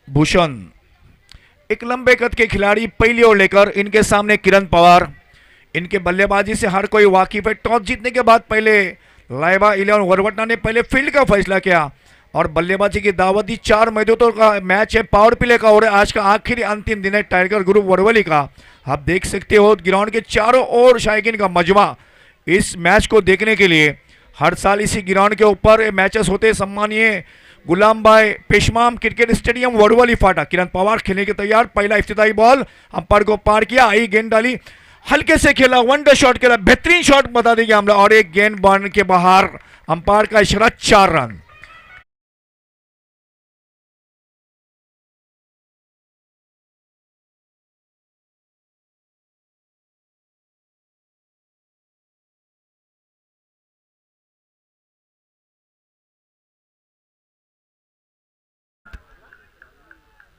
भूषण एक लंबे कद के खिलाड़ी, पहली ओर लेकर इनके सामने किरण पवार। इनके बल्लेबाजी से हर कोई वाकिफ है। टॉस जीतने के बाद पहले लाइबा 11 वरवटना ने पहले फील्ड का फैसला किया और बल्लेबाजी की दावत दी। 4 मैदानों का मैच है, पावर प्ले का और आज का आखिरी अंतिम दिन है टाइगर ग्रुप वरवली का। आप देख सकते हो ग्राउंड के चारों ओर शायकीन का मजमा इस मैच को देखने के लिए। हर साल इसी ग्राउंड के ऊपर मैचेस होते। सम्मानीय गुलाम भाई पेशमाम क्रिकेट स्टेडियम वरवली फाटा। किरण पवार खेलने के तैयार। पहला इफ्तिताई बॉल अंपायर को पार किया, आई गेंद डाली, हल्के से खेला, वनडे शॉट खेला, बेहतरीन शॉट बता देंगे हमला और एक गेंद बॉल के बाहर। अंपायर का इशारा, 4 रन।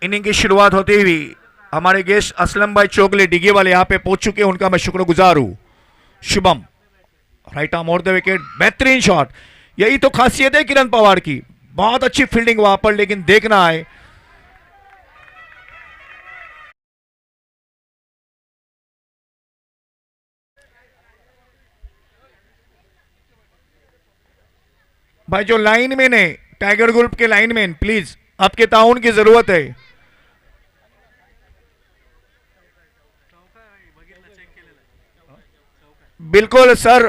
इनिंग की शुरुआत होते हुई हमारे गेस्ट असलम भाई चोगले डिगे वाले यहाँ पे पहुंच चुके हैं, उनका मैं शुक्रगुजार हूं। शुभम राइट आर्म और द विकेट, बेहतरीन शॉट। यही तो खासियत है किरण पवार की, बहुत अच्छी फील्डिंग वहां पर, लेकिन देखना है भाई जो लाइनमैन है tiger group K lineman, please आपके ताउन की जरूरत है। बिल्कुल सर,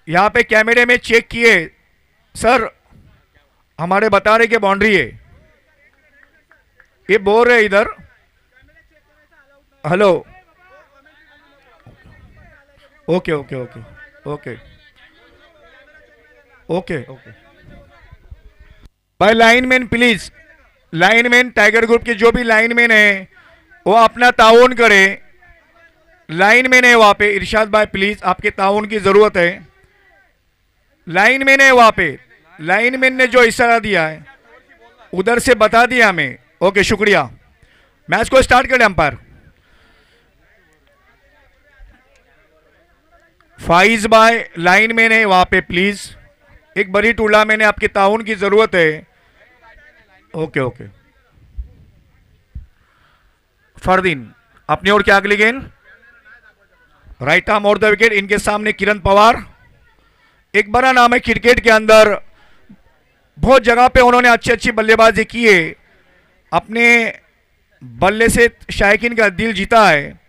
यहां पे कैमरे में चेक किए सर, हमारे बता रहे कि बाउंड्री है, ये बोल रहे इधर। Hello, okay okay okay okay okay okay भाई lineman please, lineman tiger group के जो भी लाइनमैन है वो अपना ताउन करे। लाइनमैन है वहां पे, इरशाद भाई प्लीज आपके ताउन की जरूरत है। लाइनमैन है वहां पे, लाइनमैन ने जो इशारा दिया है उधर से बता दिया हमें। ओके शुक्रिया। मैच को स्टार्ट करें अंपायर। फाइज भाई लाइनमैन है वहां पे प्लीज, एक बड़ी टूर्नामेंट है, आपके ताउन की जरूरत है। ओके ओके फरदीन अपनी ओर क्या अगली गेंद, राइट आर्म और द विकेट। इनके सामने किरण पवार, एक बड़ा नाम है क्रिकेट के अंदर, बहुत जगह पे उन्होंने अच्छी अच्छी बल्लेबाजी की है, अपने बल्ले से शायकीन का दिल जीता है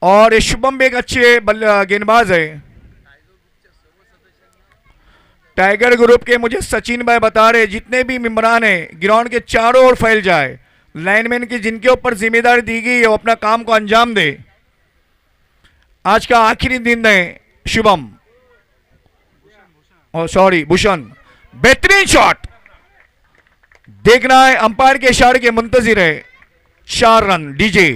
और ये शुभम भी एक अच्छे गेंदबाज है। टाइगर ग्रुप के मुझे सचिन भाई बता रहे जितने भी मेंबरान हैं ग्राउंड के चारों ओर फैल जाए, लाइनमैन की जिनके ऊपर जिम्मेदारी दी गई है वो अपना काम को अंजाम दे। आज का आखिरी दिन है। शुभम, सॉरी भूषण, बेहतरीन शॉट, देखना है अंपायर के इशारे के मुंतजिर है। 4 रन डीजे।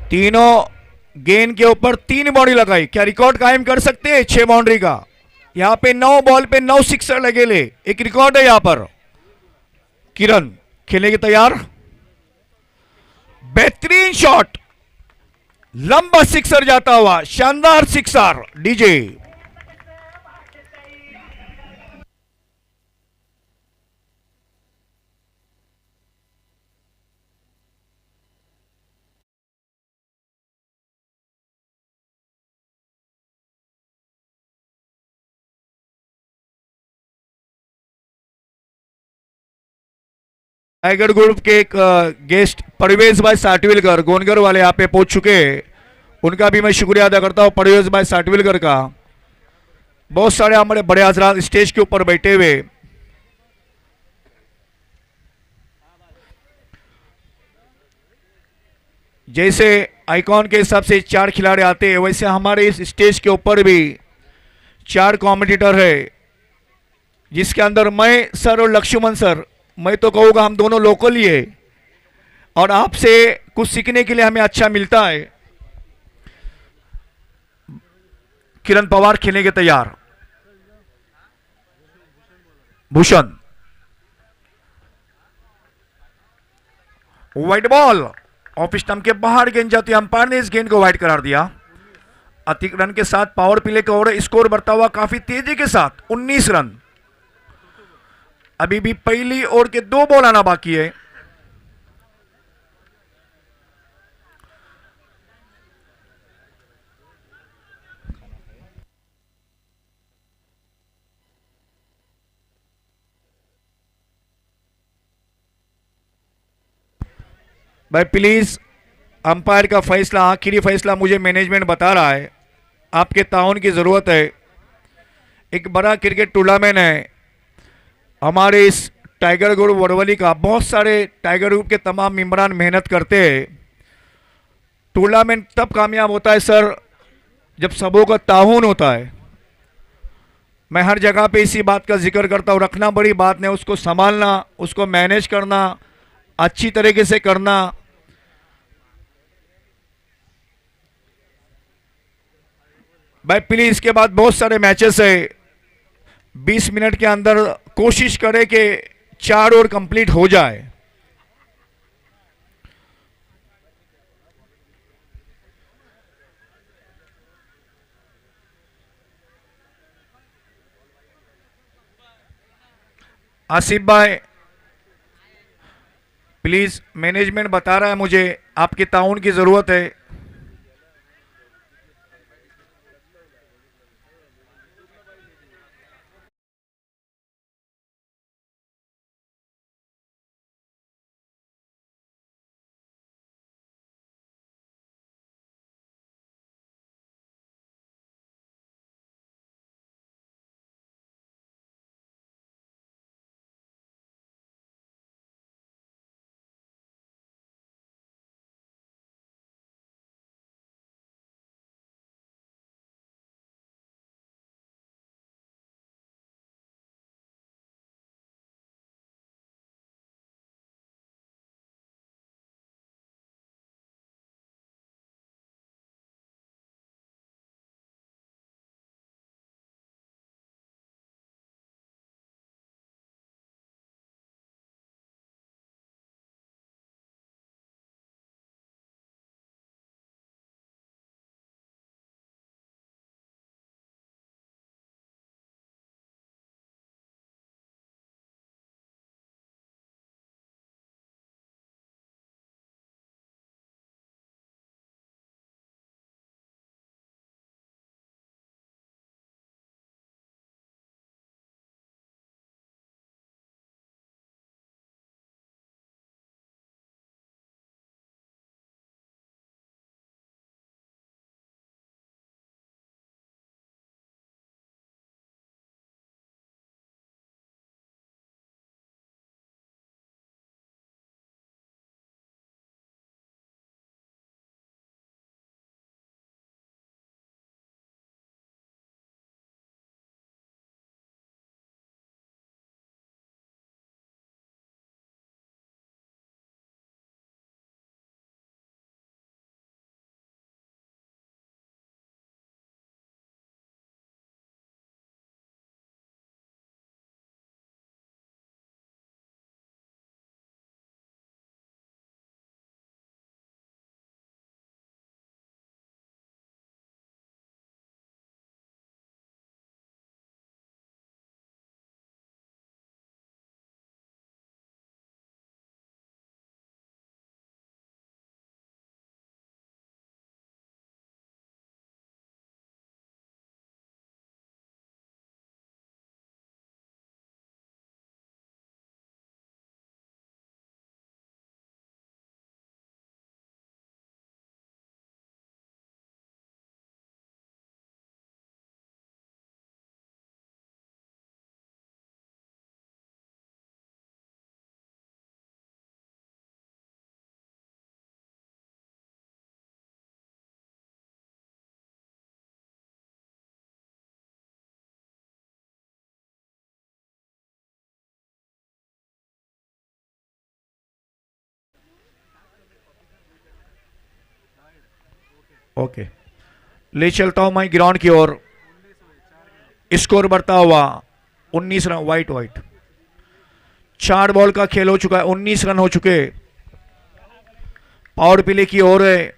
तीनों गेंद के ऊपर 3 बाउंड्री लगाई, क्या रिकॉर्ड कायम कर सकते हैं 6 बाउंड्री का? यहां पे 9 बॉल पे 9 सिक्सर लगे ले, एक रिकॉर्ड है यहां पर। किरण खेलने के तैयार, बेहतरीन शॉट, लंबा सिक्सर जाता हुआ, शानदार सिक्सर डीजे। टाइगर ग्रुप के एक गेस्ट परवेज भाई साटविलकर गोनगर वाले यहाँ पे पहुंच चुके हैं, उनका भी मैं शुक्रिया अदा करता हूं परवेज भाई साटविलकर का। बहुत सारे हमारे बड़े हजरात स्टेज के ऊपर बैठे हुए, जैसे आइकॉन के हिसाब से 4 खिलाड़ी आते हैं वैसे हमारे इस स्टेज के ऊपर भी 4 कॉम्पिटिटर है, जिसके अंदर मैं सर और लक्ष्मण सर, मैं तो कहूँगा हम दोनों लोकल ही है और आपसे कुछ सीखने के लिए हमें अच्छा मिलता है। किरण पवार खेलने के तैयार, Bhushan white ball off stump के बाहर गेंद जाती है, अंपायर ने इस गेंद को व्हाइट करार दिया। अधिक रन के साथ पावर प्ले का ओवर, स्कोर बढ़ता हुआ काफी तेजी के साथ 19 रन। अभी भी पहली ओवर के 2 बॉल आना बाकी है। भाई प्लीज, अंपायर का फैसला, आखिरी फैसला मुझे मैनेजमेंट बता रहा है, आपके ताउन की जरूरत है। एक बड़ा क्रिकेट टूर्नामेंट है हमारे इस टाइगर ग्रुप वडवली का, बहुत सारे टाइगर ग्रुप के तमाम मेंबरान मेहनत करते हैं। टूर्नामेंट तब कामयाब होता है सर जब सबों का ताउन होता है। मैं हर जगह पे इसी बात का जिक्र करता हूँ, रखना बड़ी बात नहीं, उसको संभालना, उसको मैनेज करना, अच्छी तरीके से करना। भाई प्लीज, इसके बाद बहुत सारे मैचेस है, 20 मिनट के अंदर कोशिश करें कि 4 ओवर कंप्लीट हो जाए। आसिफ भाई प्लीज, मैनेजमेंट बता रहा है मुझे आपके ताउन की जरूरत है। ओके, ले चलता हूं मैं ग्राउंड की ओर। स्कोर बढ़ता हुआ 19 रन। वाइट वाइट, 4 बॉल का खेल हो चुका है, 19 रन हो चुके। पावर प्ले की ओर है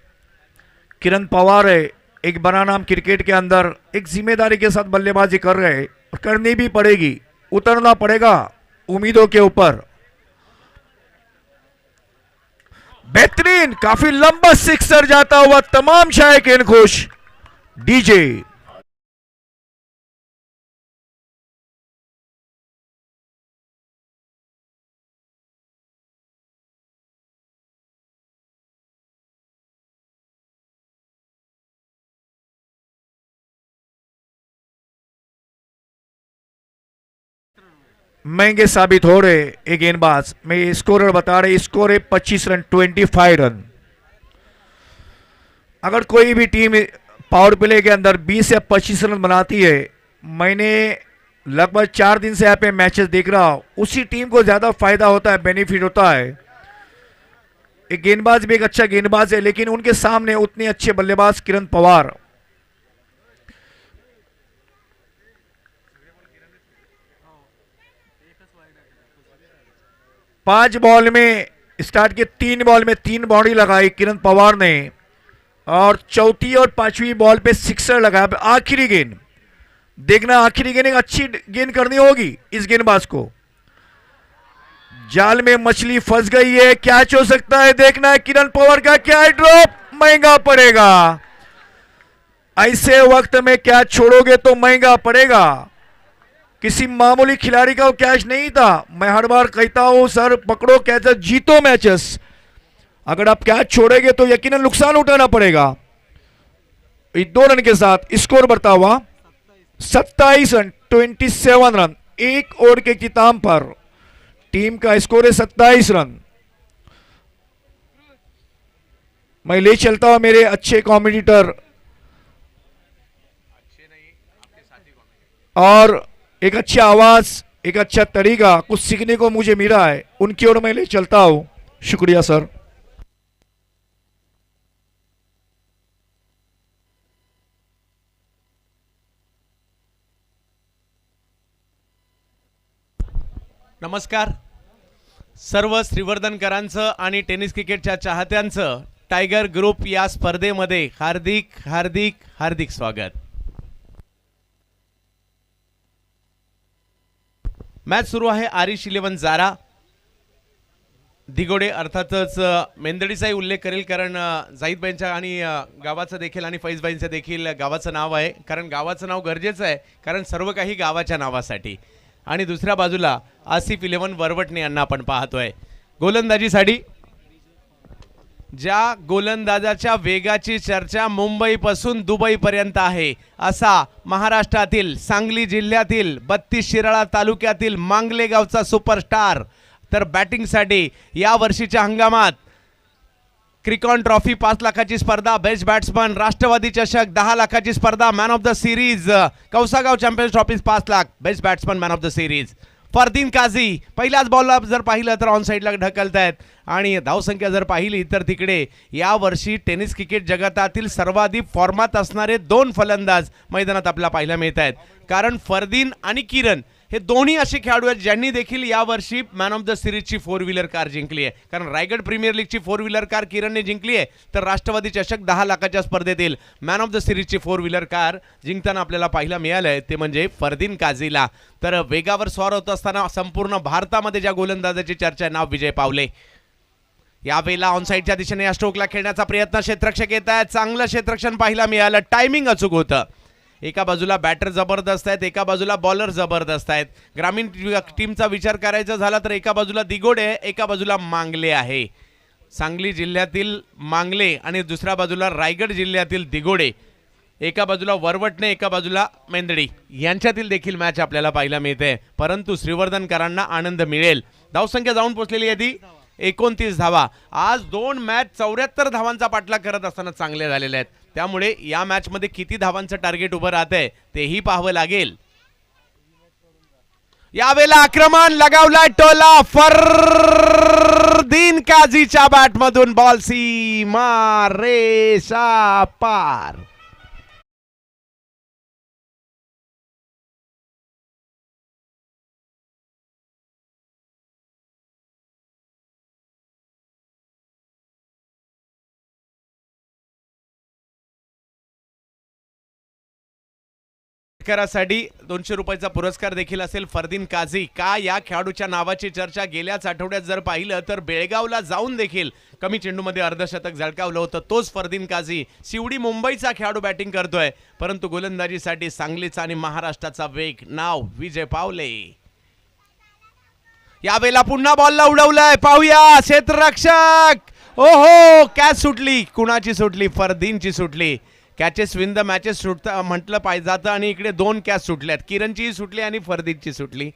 किरण पवार है। एक बड़ा नाम क्रिकेट के अंदर, एक जिम्मेदारी के साथ बल्लेबाजी कर रहे हैं और करनी भी पड़ेगी, उतरना पड़ेगा उम्मीदों के ऊपर। बेहतरीन, काफी लंबा सिक्सर जाता हुआ, तमाम शायकीन खुश। डीजे महंगे साबित हो रहे एक गेंदबाज। मैं स्कोरर बता रहे, स्कोर है 25 रन, 25 रन। अगर कोई भी टीम पावर प्ले के अंदर 20 या 25 रन बनाती है, मैंने लगभग 4 दिन से यहाँ पे मैचेस देख रहा हूं, उसी टीम को ज्यादा फायदा होता है, बेनिफिट होता है। एक गेंदबाज भी एक अच्छा गेंदबाज है, लेकिन उनके सामने उतने अच्छे बल्लेबाज किरण पवार। 5 बॉल में स्टार्ट के 3 बॉल में 3 बाउंड्री लगाई किरण पवार ने, और चौथी और 5वीं बॉल पे सिक्सर लगाया। आखिरी गेंद देखना, आखिरी गेंद एक अच्छी गेंद करनी होगी इस गेंदबाज को। जाल में मछली फंस गई है, कैच हो सकता है, देखना है किरण पवार का क्या है। ड्रॉप महंगा पड़ेगा, ऐसे वक्त में कैच छोड़ोगे तो महंगा पड़ेगा। किसी मामूली खिलाड़ी का वो कैच नहीं था। मैं हर बार कहता हूं सर, पकड़ो कैच, जीतो मैचेस। अगर आप कैच छोड़ेंगे तो यकीनन नुकसान उठाना पड़ेगा। 2 रन के साथ स्कोर बढ़ता हुआ 27 रन, 27 रन। एक ओवर के किताब पर टीम का स्कोर है 27 रन। मैं ले चलता हूं मेरे अच्छे कॉमेडिटर और एक अच्छी आवाज, एक अच्छा तरीका, कुछ सीखने को मुझे मिला है, उनकी ओर मैं ले चलता हूं। शुक्रिया सर। नमस्कार सर्व श्रीवर्धनकरांचं आणि टेनिस क्रिकेटच्या चाहत्यांचं टायगर ग्रुप या स्पर्धेमध्ये हार्दिक हार्दिक हार्दिक स्वागत। मॅच सुरू आहे आरिश 11 जारा दिगोडे, अर्थातच मेंदडीचाही उल्लेख करेल कारण जाईदबाईंच्या आणि गावाचं देखील आणि फैजबाईंचं देखील गावाचं नाव आहे, कारण गावाचं नाव गरजेचं आहे, कारण सर्व काही गावाच्या नावासाठी। आणि दुसऱ्या बाजूला आसिफ 11 वरवटणे यांना आपण पाहतोय गोलंदाजीसाठी। ज्या गोलंदाजाच्या वेगाची चर्चा मुंबईपासून दुबईपर्यंत आहे, असा महाराष्ट्रातील सांगली जिल्ह्यातील 32 शिराळा तालुक्यातील मांगले गावचा सुपरस्टार। तर बॅटिंगसाठी या वर्षीच्या हंगामात क्रिकॉन ट्रॉफी 5 लाखाची स्पर्धा, बेस्ट बॅट्समन राष्ट्रवादी चषक 10 लाखाची स्पर्धा, man of the series Kausagaon champions trophy 5 lakh, best batsman man of the series Fardeen Kazi. पहिल्याच बॉलला जर पाहिलं तर ऑन साईडला ढकलतायत आणि धावसंख्या जर पाहिली तर तिकडे या वर्षी टेनिस क्रिकेट जगतातील सर्वाधिक फॉर्मात असणारे 2 फलंदाज मैदानात आपल्याला पाहायला मिळत आहेत, कारण फरदीन आणि किरण हे दोन्ही असे खेळाडू आहेत ज्यांनी देखील यावर्षी मॅन ऑफ द सिरीजची 4 व्हीलर कार जिंकली आहे। कारण रायगड प्रीमियर लीगची 4 व्हीलर कार किरणने जिंकली आहे, तर राष्ट्रवादी चषक 10 लाखाच्या स्पर्धेतील मॅन ऑफ द सिरीजची 4 व्हीलर कार जिंकताना आपल्याला पाहायला मिळालंय ते म्हणजे फरदीन काझीला। तर वेगावर स्वार होत असताना संपूर्ण भारतामध्ये ज्या गोलंदाजाची चर्चा नाव विजय पावले। यावेळेला ऑनसाईडच्या दिशेने या स्ट्रोकला खेळण्याचा प्रयत्न क्षेत्ररक्षक येत आहेत, चांगलं क्षेत्ररक्षण पाहायला मिळालं, टायमिंग अचूक होतं। एका बाजूला बॅटर जबरदस्त आहेत, एका बाजूला बॉलर जबरदस्त आहेत। ग्रामीण टीमचा विचार करायचा झाला तर एका बाजूला दिगोडे, एका बाजूला मांगले आहे, सांगली जिल्ह्यातील मांगले, आणि दुसऱ्या बाजूला रायगड जिल्ह्यातील दिगोडे। एका बाजूला वरवटणे, एका बाजूला मेंदडी, यांच्यातील देखील मॅच आपल्याला पाहायला मिळते, परंतु श्रीवर्धनकरांना आनंद मिळेल। धावसंख्या जाऊन पोहोचलेली आहे ती 29 धावा। आज 2 मॅच 74 धावांचा पाठलाग करत असताना चांगले झालेले आहेत, त्यामुळे या मॅच मध्ये किती धावांचं टार्गेट उभं राहतंय तेही पाहावं लागेल। यावेळेला आक्रमण लगावलाय टोला, फरदीन काझीच्या बॅट मधून बॉल सीमा रेषा पार। षटकारासाठी 200 रुपयाचा पुरस्कार देखील असेल. फरदीन काझी, का या खेळाडूच्या नावाची चर्चा गेल्याच आठवड्यात जर पाहिलं तर बेळगावला जाऊन देखील कमी चेंडूमध्ये अर्धशतक झळकावलं होतं. तोच फरदीन काझी शिवडी मुंबईचा खेळाडू बॅटिंग करतोय, परंतु गोलंदाजीसाठी सांगलीचा आणि महाराष्ट्राचा वेग नाव विजय पावले. यावेळेला पुन्हा बॉलला उडवलंय, पाहूया क्षेत्ररक्षक. ओहो, कॅच सुटली. कुणाची सुटली? फरदीनची सुटली. कॅचेस विन द मॅचेस सुटतं म्हटलं पाहिजे जातं आणि इकडे 2 कॅच सुटल्यात. किरणचीही सुटली आणि फरदीनची सुटली,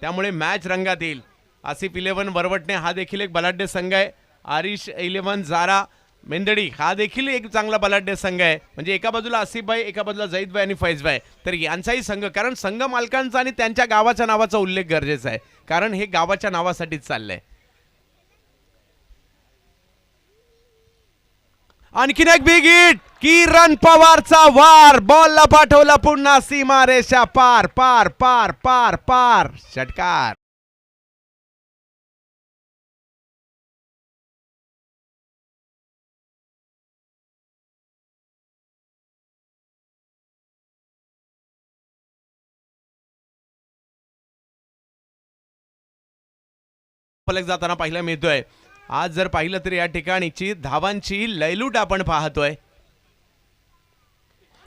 त्यामुळे मॅच रंगात येईल. आसिफ 11 वरवटणे हा देखील एक बलाढ्य संघ आहे. आरिश 11 जारा मेंदडी हा देखील एक चांगला बलाढ्य संघ आहे. म्हणजे एका बाजूला आसिफ भाई, एका बाजूला जैद भाई आणि फैज भाई, तर यांचाही संघ, कारण संघ मालकांचा आणि त्यांच्या गावाच्या नावाचा उल्लेख गरजेचा आहे, कारण हे गावाच्या नावासाठीच चाललंय. आणखीन एक बिग हिट, किरण पवारचा वार, बॉलला पाठवला पुन्हा सीमारेषा पार पार पार पार पार, षटकार. फलक जाताना पाहायला मिळतोय. आज जर पाहिलं तर या ठिकाणीची धावांची लयलूट आपण पाहतोय.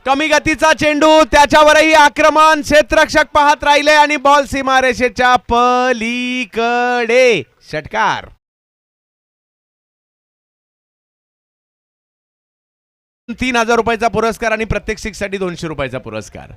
कमी गतीचा चेंडू, त्याच्यावरही आक्रमण, क्षेत्ररक्षक पाहत राहिले आणि बॉल सीमारेषेच्या पलीकडे, षटकार. ₹3000 पुरस्कार आणि प्रत्येक सिक्स साठी ₹200 पुरस्कार.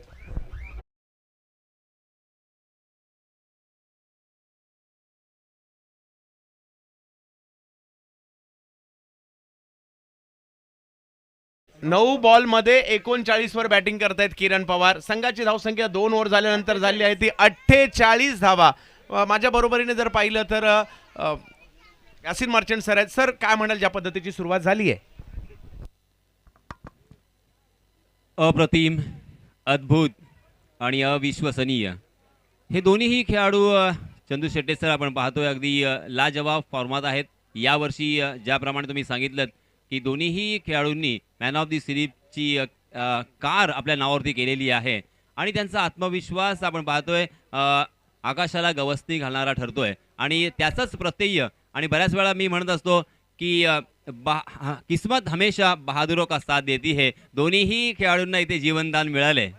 नऊ बॉल मध्ये 39 वर बॅटिंग करतायत किरण पवार. संघाची धावसंख्या 2 ओव्हर झाल्यानंतर झाली आहे ती 48 धावा. माझ्या बरोबरीने जर पाहिलं तर यासिन मर्चंट सर आहेत. सर, काय म्हणाल, ज्या पद्धतीची सुरुवात झाली आहे? अप्रतिम, अद्भुत आणि अविश्वसनीय हे दोन्हीही खेळाडू चंदू शेट्टे सर आपण पाहतोय अगदी लाजवाब फॉर्मात आहेत. यावर्षी ज्याप्रमाणे तुम्ही सांगितलं की दोन्हीही खेळाडूंनी मॅन ऑफ दी सिरीजची कार आपल्या नावावरती केलेली आहे आणि त्यांचा आत्मविश्वास आपण पाहतोय आकाशाला गवसणी घालणारा ठरतोय आणि त्याचाच प्रत्यय. आणि बऱ्याच वेळा मी म्हणत असतो की किस्मत हमेशा बहादुरों का साथ देती है. दोन्हीही खेळाडूंना इथे जीवनदान मिळाले.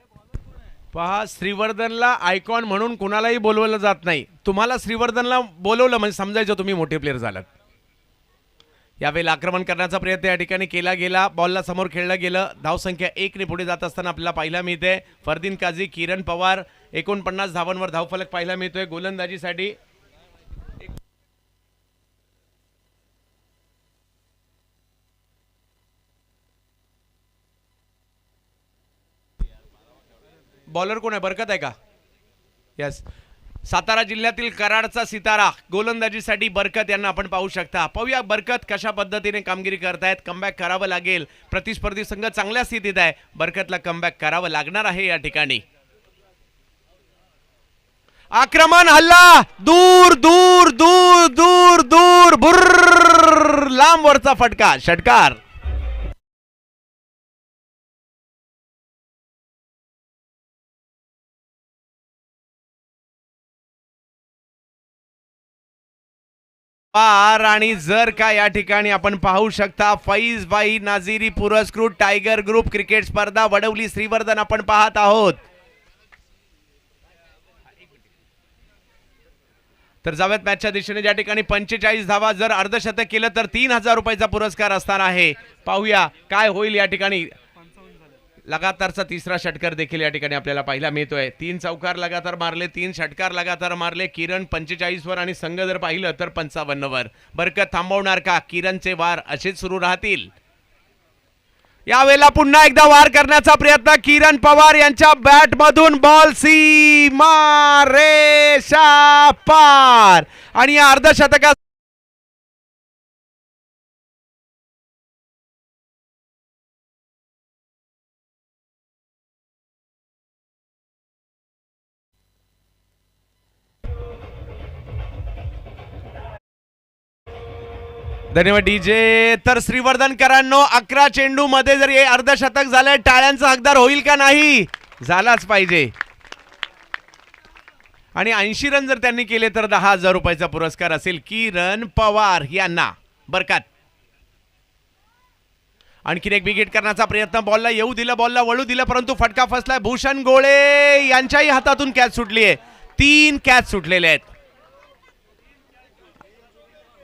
पहा, श्रीवर्धनला आयकॉन म्हणून कुणालाही बोलवलं जात नाही. तुम्हाला श्रीवर्धनला बोलवलं म्हणजे समजायचं तुम्ही मोठे प्लेअर झालात. यावेळेला आक्रमण करण्याचा प्रयत्न या ठिकाणी केला गेला. बॉलला समोर खेळलं गेलं. धावसंख्या 1 ने पुढे जात असताना आपल्याला पाहायला मिळते फरदीन काझी, किरण पवार 49 धावांवर धावफलक पाहायला मिळतोय. गोलंदाजीसाठी बॉलर कोण आहे? बरकत आहे का? यस, सातारा जिल्ह्यातील कराडचा सितारा. गोलंदाजीसाठी बरकत यांना आपण पाहू शकता. पाहूया बरकत कशा पद्धतीने कामगिरी करतायत. कमबॅक करावं लागेल. प्रतिस्पर्धी संघ चांगल्या स्थितीत आहे. बरकतला कमबॅक करावं लागणार आहे या ठिकाणी. आक्रमण, हल्ला, दूर दूर दूर दूर दूर, बुर्र, लांब वरचा फटका, षटकार. आणि जर का या ठिकाणी आपण पाहू शकता फैज भाई नाझिरी पुरस्कृत टायगर ग्रुप क्रिकेट स्पर्धा वडवली श्रीवर्धन आपण पाहत आहोत. तर जावेत मॅचच्या दिशेने ज्या ठिकाणी 45 धावा जर अर्धशतक केलं तर ₹3000 पुरस्कार असणार आहे. पाहूया काय होईल या ठिकाणी. लगातारचा तिसरा षटकार देखील या ठिकाणी आपल्याला पाहायला मिळतोय. 3 चौकार लगातार मारले, 3 षटकार लगातार मारले. किरण 45 वर आणि संघ जर पाहिलं तर 55 वर. बरकत थांबवणार का? किरणचे वार असेच सुरू राहतील. यावेळेला पुन्हा एकदा वार करण्याचा प्रयत्न किरण पवार यांच्या बॅट मधून. बॉल सीमा रेषा पार आणि या अर्धशतका धन्यवाद डीजे. तर श्रीवर्धनकरांनो 11 चेंडू मध्ये जर हे अर्धशतक झालं, टाळ्यांचा हकदार होईल का नाही? झालाच पाहिजे. आणि 80 रन जर त्यांनी केले तर 10,000 रुपयाचा पुरस्कार असेल किरण पवार यांना. बरकत आणखीन एक विकेट करण्याचा प्रयत्न, बॉलला येऊ दिलं, बॉलला वळू दिलं, परंतु फटका फसलाय. भूषण गोळे यांच्याही हातातून कॅच सुटली आहे. 3 कॅच सुटलेले आहेत.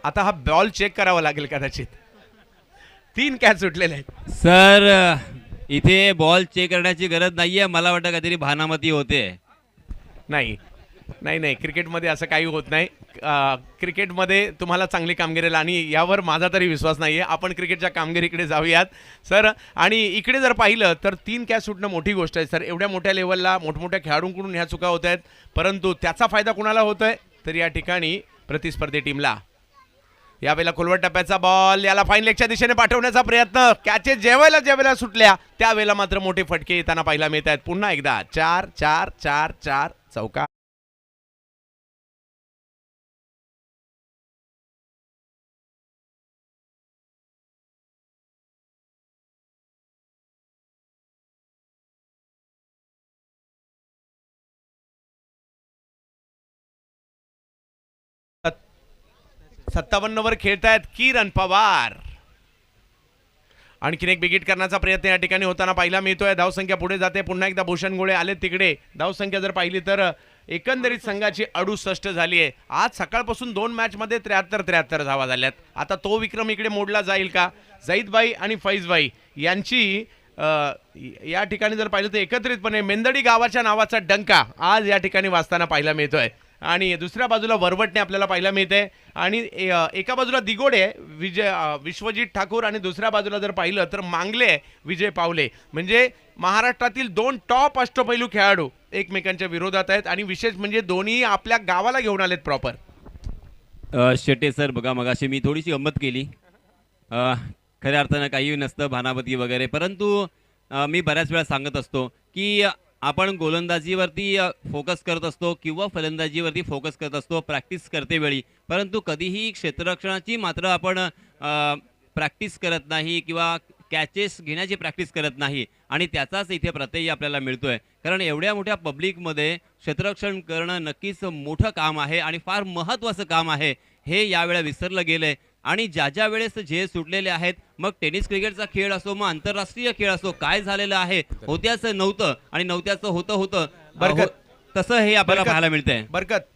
आता हा बॉल चेक करावा लागेल कदाचित. 3 कॅच सुटलेले आहेत. सर इथे बॉल चेक करण्याची गरज नाहीये, मला वाटतं काहीतरी भानामती होते. नाही नाही नाही, क्रिकेटमध्ये असं काही होत नाही. क्रिकेटमध्ये तुम्हाला चांगली कामगिरी आणि यावर माझा तरी विश्वास नाही आहे. आपण क्रिकेटच्या कामगिरीकडे जाऊयात सर. आणि इकडे जर पाहिलं तर 3 कॅच सुटणं मोठी गोष्ट आहे सर. एवढ्या मोठ्या लेवलला मोठमोठ्या खेळाडूंकडून ह्या चुका होत आहेत, परंतु त्याचा फायदा कुणाला होतोय तर या ठिकाणी प्रतिस्पर्धी टीमला. यावेळेला खोलवट टप्प्याचा बॉल, याला फाईन लेगच्या दिशेने पाठवण्याचा प्रयत्न. कॅचेस जेवायला सुटल्या त्यावेळेला मात्र मोठे फटके येताना पाहायला मिळत आहेत. पुन्हा एकदा 4-4-4-4 चौका. वर खेळतायत किरण पवार. आणखीन एक विकेट करण्याचा प्रयत्न या ठिकाणी होताना पाहायला मिळतोय. धावसंख्या पुढे जाते. पुन्हा एकदा भूषण गोळे आले तिकडे. धावसंख्या जर पाहिली तर एकंदरीत संघाची 68 झाली आहे. आज सकाळपासून 2 मॅचमध्ये 73 धावा झाल्यात. आता तो विक्रम इकडे मोडला जाईल का? जाईदबाई आणि फैजबाई यांची या ठिकाणी जर पाहिलं तर एकत्रितपणे मेंदडी गावाच्या नावाचा डंका आज या ठिकाणी वाजताना पाहायला मिळतोय. आणि दुसऱ्या बाजूला वरवटणे आपल्याला पाहायला मिळते. आणि एका बाजूला दिगोडे विश्वजित ठाकूर आणि दुसऱ्या बाजूला जर पाहिलं तर मांगले विजय पावले. म्हणजे महाराष्ट्रातील 2 टॉप अष्टपैलू खेळाडू एकमेकांच्या विरोधात आहेत. आणि विशेष म्हणजे दोन्ही आपल्या गावाला घेऊन आलेत प्रॉपर. शेट्टे सर बघा, मगाशी मी थोडीशी गंमत केली. खऱ्या अर्थानं काही नसतं भानामती वगैरे, परंतु मी बऱ्याच वेळा सांगत असतो की आपण गोलंदाजीवरती फोकस करत असतो किंवा फलंदाजीवरती फोकस करत असतो प्रॅक्टिस करते वेळी, परंतु कधीही क्षेत्ररक्षणाची मात्र आपण प्रॅक्टिस करत नाही किंवा कॅचेस घेण्याची प्रॅक्टिस करत नाही. आणि त्याचाच इथे प्रत्यय आपल्याला मिळतोय. कारण एवढ्या मोठ्या पब्लिकमध्ये क्षेत्ररक्षण करणं नक्कीच मोठं काम आहे आणि फार महत्त्वाचं काम आहे. हे यावेळेला विसरलं गेलंय. आणि ज्या वेळेस जे सुटलेले आहेत, मग टेनिस क्रिकेटचा खेळ असो, मग आंतरराष्ट्रीय खेळ असो, काय झालेलं आहे होत्याचं नव्हतं आणि नव्हत्याचं होतं बरकत. तसं हे आपल्याला पाहायला मिळतंय. बरकत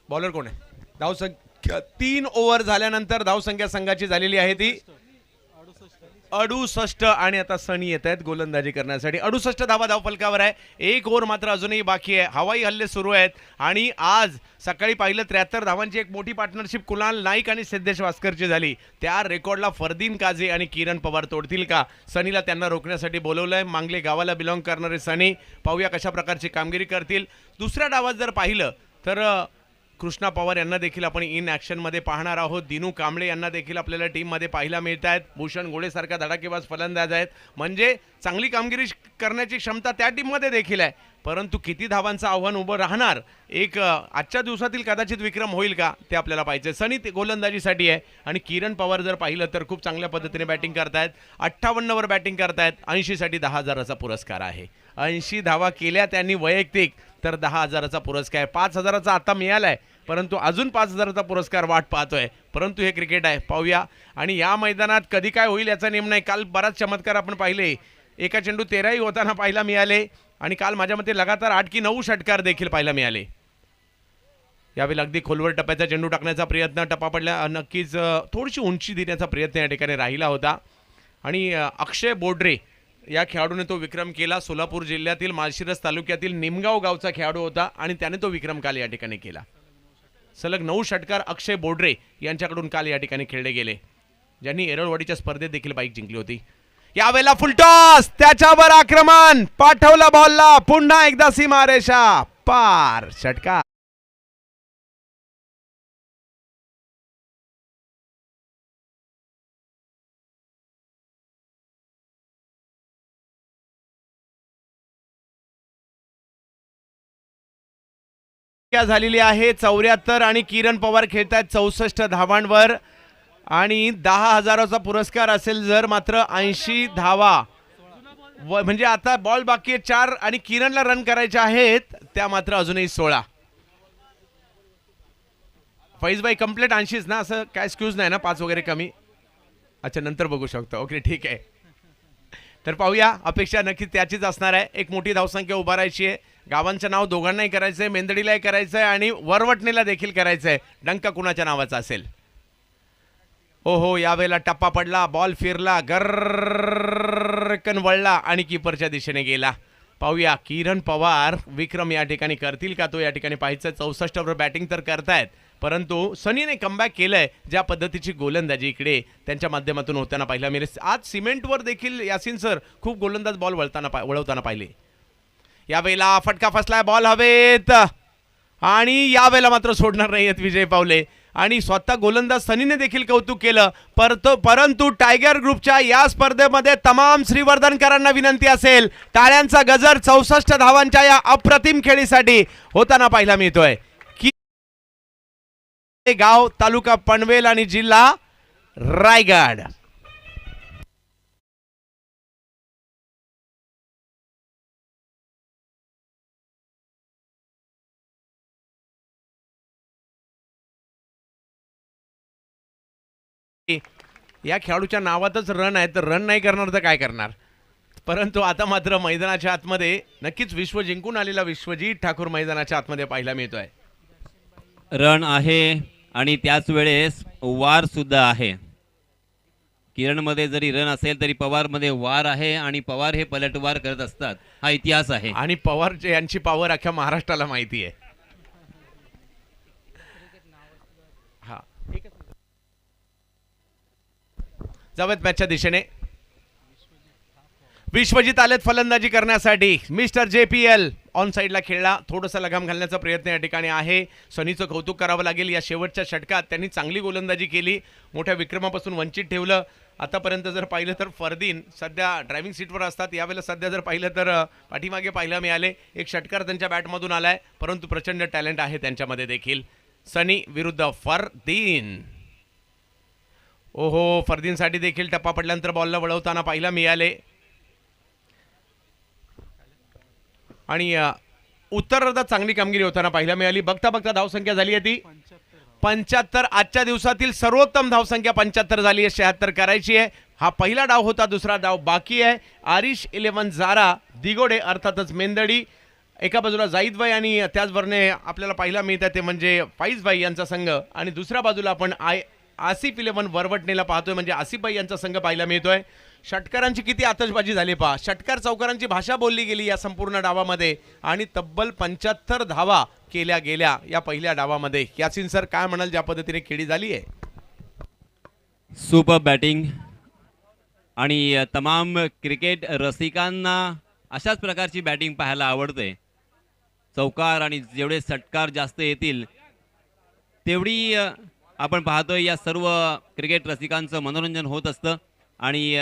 बॉलर कोण आहे? धावसंख्या 3 ओव्हर झाल्यानंतर धावसंख्या संघाची झालेली आहे ती 68. आणि आता सनी येत आहेत गोलंदाजी करण्यासाठी. 68 धावा धावफलकावर आहे. 1 ओव्हर मात्र अजूनही बाकी आहे. हवाई हल्ले सुरू आहेत. आणि आज सकाळी पाहिलं 73 धावांची एक मोठी पार्टनरशिप कुणाल नाईक आणि सिद्धेश वास्करची झाली. त्या रेकॉर्डला फरदीन काझी आणि किरण पवार तोडतील का? सनीला त्यांना रोखण्यासाठी बोलवलंय. मांगले गावाला बिलॉंग करणारे सनी, पाहूया कशा प्रकारची कामगिरी करतील. दुसऱ्या डावात जर पाहिलं तर कृष्णा पवार यांना देखील आपण इन ॲक्शनमध्ये पाहणार आहोत. दिनू कांबळे यांना देखील आपल्याला टीममध्ये पाहायला मिळत आहेत. भूषण गोळेसारखा धडाकेबाज फलंदाज आहेत. म्हणजे चांगली कामगिरी करण्याची क्षमता त्या टीममध्ये देखील आहे. परंतु किती धावांचं आव्हान उभं राहणार, एक आजच्या दिवसातील कदाचित विक्रम होईल का ते आपल्याला पाहिजे. सनी ते गोलंदाजीसाठी आहे. आणि किरण पवार जर पाहिलं तर खूप चांगल्या पद्धतीने बॅटिंग करतायत. 58 बॅटिंग करतायत. 80 साठी 10,000चा पुरस्कार आहे. 80 धावा केल्या त्यांनी वैयक्तिक तर 10,000चा पुरस्कार आहे. 5,000चा आता मिळालाय, परंतु अजून 5,000चा पुरस्कार वाट पाहतोय. परंतु हे क्रिकेट आहे, पाहूया. आणि या मैदानात कधी काय होईल याचा नेम नाही. काल बराच चमत्कार आपण पाहिले. एका चेंडू 13ही होताना पाहायला मिळाले. आणि काल माझ्या मते लगातार 8 की 9 षटकार देखील पाहायला मिळाले. यावेळी अगदी खोलवर टप्प्याचा चेंडू टाकण्याचा प्रयत्न, टप्पा पडल्या नक्कीच थोडीशी उंची देण्याचा प्रयत्न या ठिकाणी राहिला होता. आणि अक्षय बोडरे या खेळाडूने तो विक्रम केला. सोलापूर जिल्ह्यातील माळशिरस तालुक्यातील निमगाव गावचा खेळाडू होता आणि त्याने तो विक्रम काल या ठिकाणी केला. सलग 9 षटकार अक्षय बोडरे यांच्याकडून काल या ठिकाणी खेळले गेले, ज्यांनी एरळवाडीच्या स्पर्धेत देखील बाईक जिंकली होती. यावेळेला फुलटॉस, त्याच्यावर आक्रमण, पाठवला बॉलला, पुन्हा एकदा सीमारेषा पार, षटकार. झालेली आहे 74 आणि किरण पवार खेळतात 64 धावांवर. आणि 10,000चा पुरस्कार असेल जर मात्र 80 धावा म्हणजे आता बॉल बाकी आहे 4 आणि किरणला रन करायचे आहेत, त्या मात्र अजूनही 16. फैजबाई कंप्लीट 80च ना, असं काय एक्सक्यूज नाही ना 5 वगैरे कमी? अच्छा नंतर बघू शकतो, ओके ठीक आहे. तर पाहूया, अपेक्षा नक्की त्याचीच असणार आहे. एक मोठी धावसंख्या उभारायची आहे. गावांचं नाव दोघांनाही करायचं आहे, मेंदडीलाही करायचं आहे आणि वरवटणीला देखील करायचं आहे. डंक कुणाच्या नावाचा असेल? हो हो, यावेळेला टप्पा पडला, बॉल फिरला, गरकन वळला आणि कीपरच्या दिशेने गेला. पाहूया किरण पवार विक्रम या ठिकाणी करतील का, तो या ठिकाणी पाहायचं. 64 वर बॅटिंग तर करतायत, परंतु सनीने कमबॅक केलंय. ज्या पद्धतीची गोलंदाजी इकडे त्यांच्या माध्यमातून होताना पाहिला मिळेल. आज सिमेंटवर देखील यासिन सर खूप गोलंदाज बॉल वळवताना पाहिले. यावेळेला फटका फसलाय, बॉल हवेत आणि यावेळेला मात्र सोडणार नाहीयेत विजय पावले. आणि स्वतः गोलंदाज सनीने देखील कौतुक केलं. परंतु टायगर ग्रुपच्या या स्पर्धेमध्ये तमाम श्रीवर्धनकरांना विनंती असेल, टाळ्यांचा गजर 64 धावांच्या या अप्रतिम खेळीसाठी होताना पाहायला मिळतोय. गाव, तालुका पनवेल आणि जिल्हा रायगड. या खेळाडूच्या नावातच रन आहे, तर रन नाही करणार तर काय करणार. परंतु आता मात्र मैदानाच्या आतमध्ये नक्कीच विश्व जिंकून आलेला विश्वजीत ठाकूर मैदानाच्या आतमध्ये पाहायला मिळतोय. रन आहे आणि त्याच वेळेस वार सुद्धा आहे. किरणमध्ये जरी रन असेल तरी पवारमध्ये वार आहे आणि पवार हे पलटवार करत असतात, हा इतिहास आहे. आणि पवार यांची पॉवर अख्ख्या महाराष्ट्राला माहिती आहे. हा जावेत मॅचच्या दिशेने. विश्वजित आलेत फलंदाजी करण्यासाठी. मिस्टर JPL ऑन साईडला खेळला, थोडंसं लगाम घालण्याचा प्रयत्न या ठिकाणी आहे. सनीचं कौतुक करावं लागेल. या शेवटच्या षटकात त्यांनी चांगली गोलंदाजी केली, मोठ्या विक्रमापासून वंचित ठेवलं. आतापर्यंत जर पाहिलं तर फरदीन सध्या ड्रायव्हिंग सीटवर असतात. यावेळेला सध्या जर पाहिलं तर पाठीमागे पाहायला मिळाले. एक षटकार त्यांच्या बॅटमधून आलाय, परंतु प्रचंड टॅलेंट आहे त्यांच्यामध्ये देखील. सनी विरुद्ध फरदीन. ओहो, फरदीनसाठी देखील टप्पा पडल्यानंतर बॉलला वळवताना पाहायला मिळाले. आणि उत्तरार्धात चांगली कामगिरी होताना पाहायला मिळाली. बघता बघता धावसंख्या झाली आहे ती 75. आजच्या दिवसातील सर्वोत्तम धावसंख्या 75 झाली आहे. 76 करायची आहे. हा पहिला डाव होता, दुसरा डाव बाकी आहे. आरिश 11 जारा दिगोडे अर्थातच मेंदडी एका बाजूला जाईदबाई आणि त्याचबरोबर आपल्याला पाहायला मिळतं ते म्हणजे फाईजबाई यांचा संघ. आणि दुसऱ्या बाजूला आपण आसिफ 11 वरवटणीला पाहतोय, म्हणजे आसिफबाई यांचा संघ पाहायला मिळतोय. षटकारांची किती आतषबाजी झाली पहा. षटकार चौकारांची भाषा बोलली गेली या संपूर्ण डावामध्ये आणि तब्बल 75 धावा केल्या गेल्या या पहिल्या डावामध्ये. यासिन सर काय म्हणाल, ज्या पद्धतीने खेळी झाली आहे? सुपर बॅटिंग आणि तमाम क्रिकेट रसिकांना अशाच प्रकारची बॅटिंग पाहायला आवडते. चौकार आणि जेवढे षटकार जास्त येतील तेवढी आपण पाहतोय या सर्व क्रिकेट रसिकांचं मनोरंजन होत असतं. आणि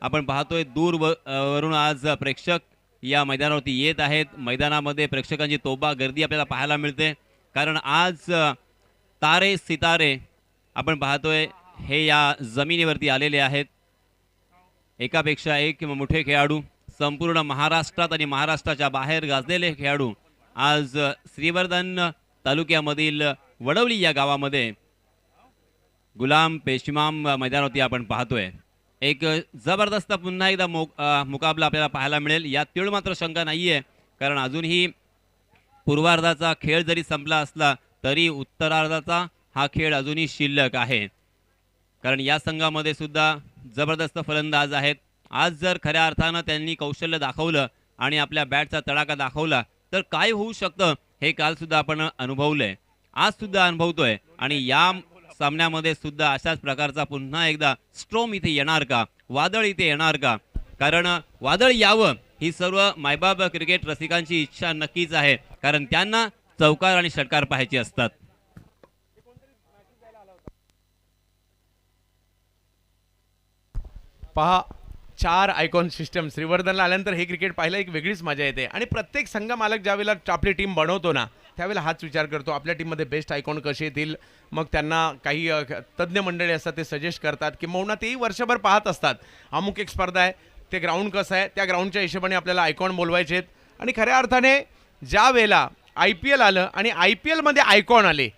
आपण पाहतोय वरून आज प्रेक्षक या मैदानावरती येत आहेत. मैदानामध्ये प्रेक्षकांची तोबा गर्दी आपल्याला पाहायला मिळते, कारण आज तारे सितारे आपण पाहतोय हे या जमिनीवरती आलेले आहेत. एकापेक्षा एक मोठे खेळाडू संपूर्ण महाराष्ट्रात आणि महाराष्ट्राच्या बाहेर गाजलेले खेळाडू आज श्रीवर्धन तालुक्यामधील वडवली या गावामध्ये गुलाम पेशमाम मैदानावरती आपण पाहतोय. एक जबरदस्त पुन्हा एकदा मुकाबला आपल्याला पाहायला मिळेल, यात तीळ मात्र शंका नाहीये, कारण अजूनही पूर्वार्धाचा खेळ जरी संपला असला तरी उत्तरार्धाचा हा खेळ अजूनही शिल्लक आहे. कारण या संघामध्ये सुद्धा जबरदस्त फलंदाज आहेत. आज जर खऱ्या अर्थानं त्यांनी कौशल्य दाखवलं आणि आपल्या बॅटचा तडाखा दाखवला तर काय होऊ शकतं हे काल सुद्धा आपण अनुभवलंय, आज सुद्धा अनुभवतोय. आणि या सामन्यामध्ये सुद्धा अशाच प्रकारचा पुन्हा एकदा स्ट्रोम इथे येणार का, वादळ इथे येणार का? कारण वादळ यावं ही सर्व मायबाप क्रिकेट रसिकांची इच्छा नक्कीच आहे, कारण त्यांना चौकार आणि षटकार पाहायचे असतात. पहा, 4 आयकॉन सिस्टम श्रीवर्धनला आल्यानंतर हे क्रिकेट पाहायला एक वेगळीच मजा येते. आणि प्रत्येक संघ मालक ज्यावेळेला आपली टीम बनवतो ना त्यावेळेला हाच विचार करतो आपल्या टीममध्ये बेस्ट आयकॉन कसे येतील. मग त्यांना काही तज्ज्ञ मंडळी असतात ते सजेस्ट करतात, किंवा तेही वर्षभर पाहत असतात अमुक एक स्पर्धा आहे ते ग्राउंड कसं आहे त्या ग्राउंडच्या हिशोबाने आपल्याला आयकॉन बोलवायचे आहेत. आणि खऱ्या अर्थाने ज्या वेळेला IPL आलं आणि IPL मध्ये आयकॉन आले,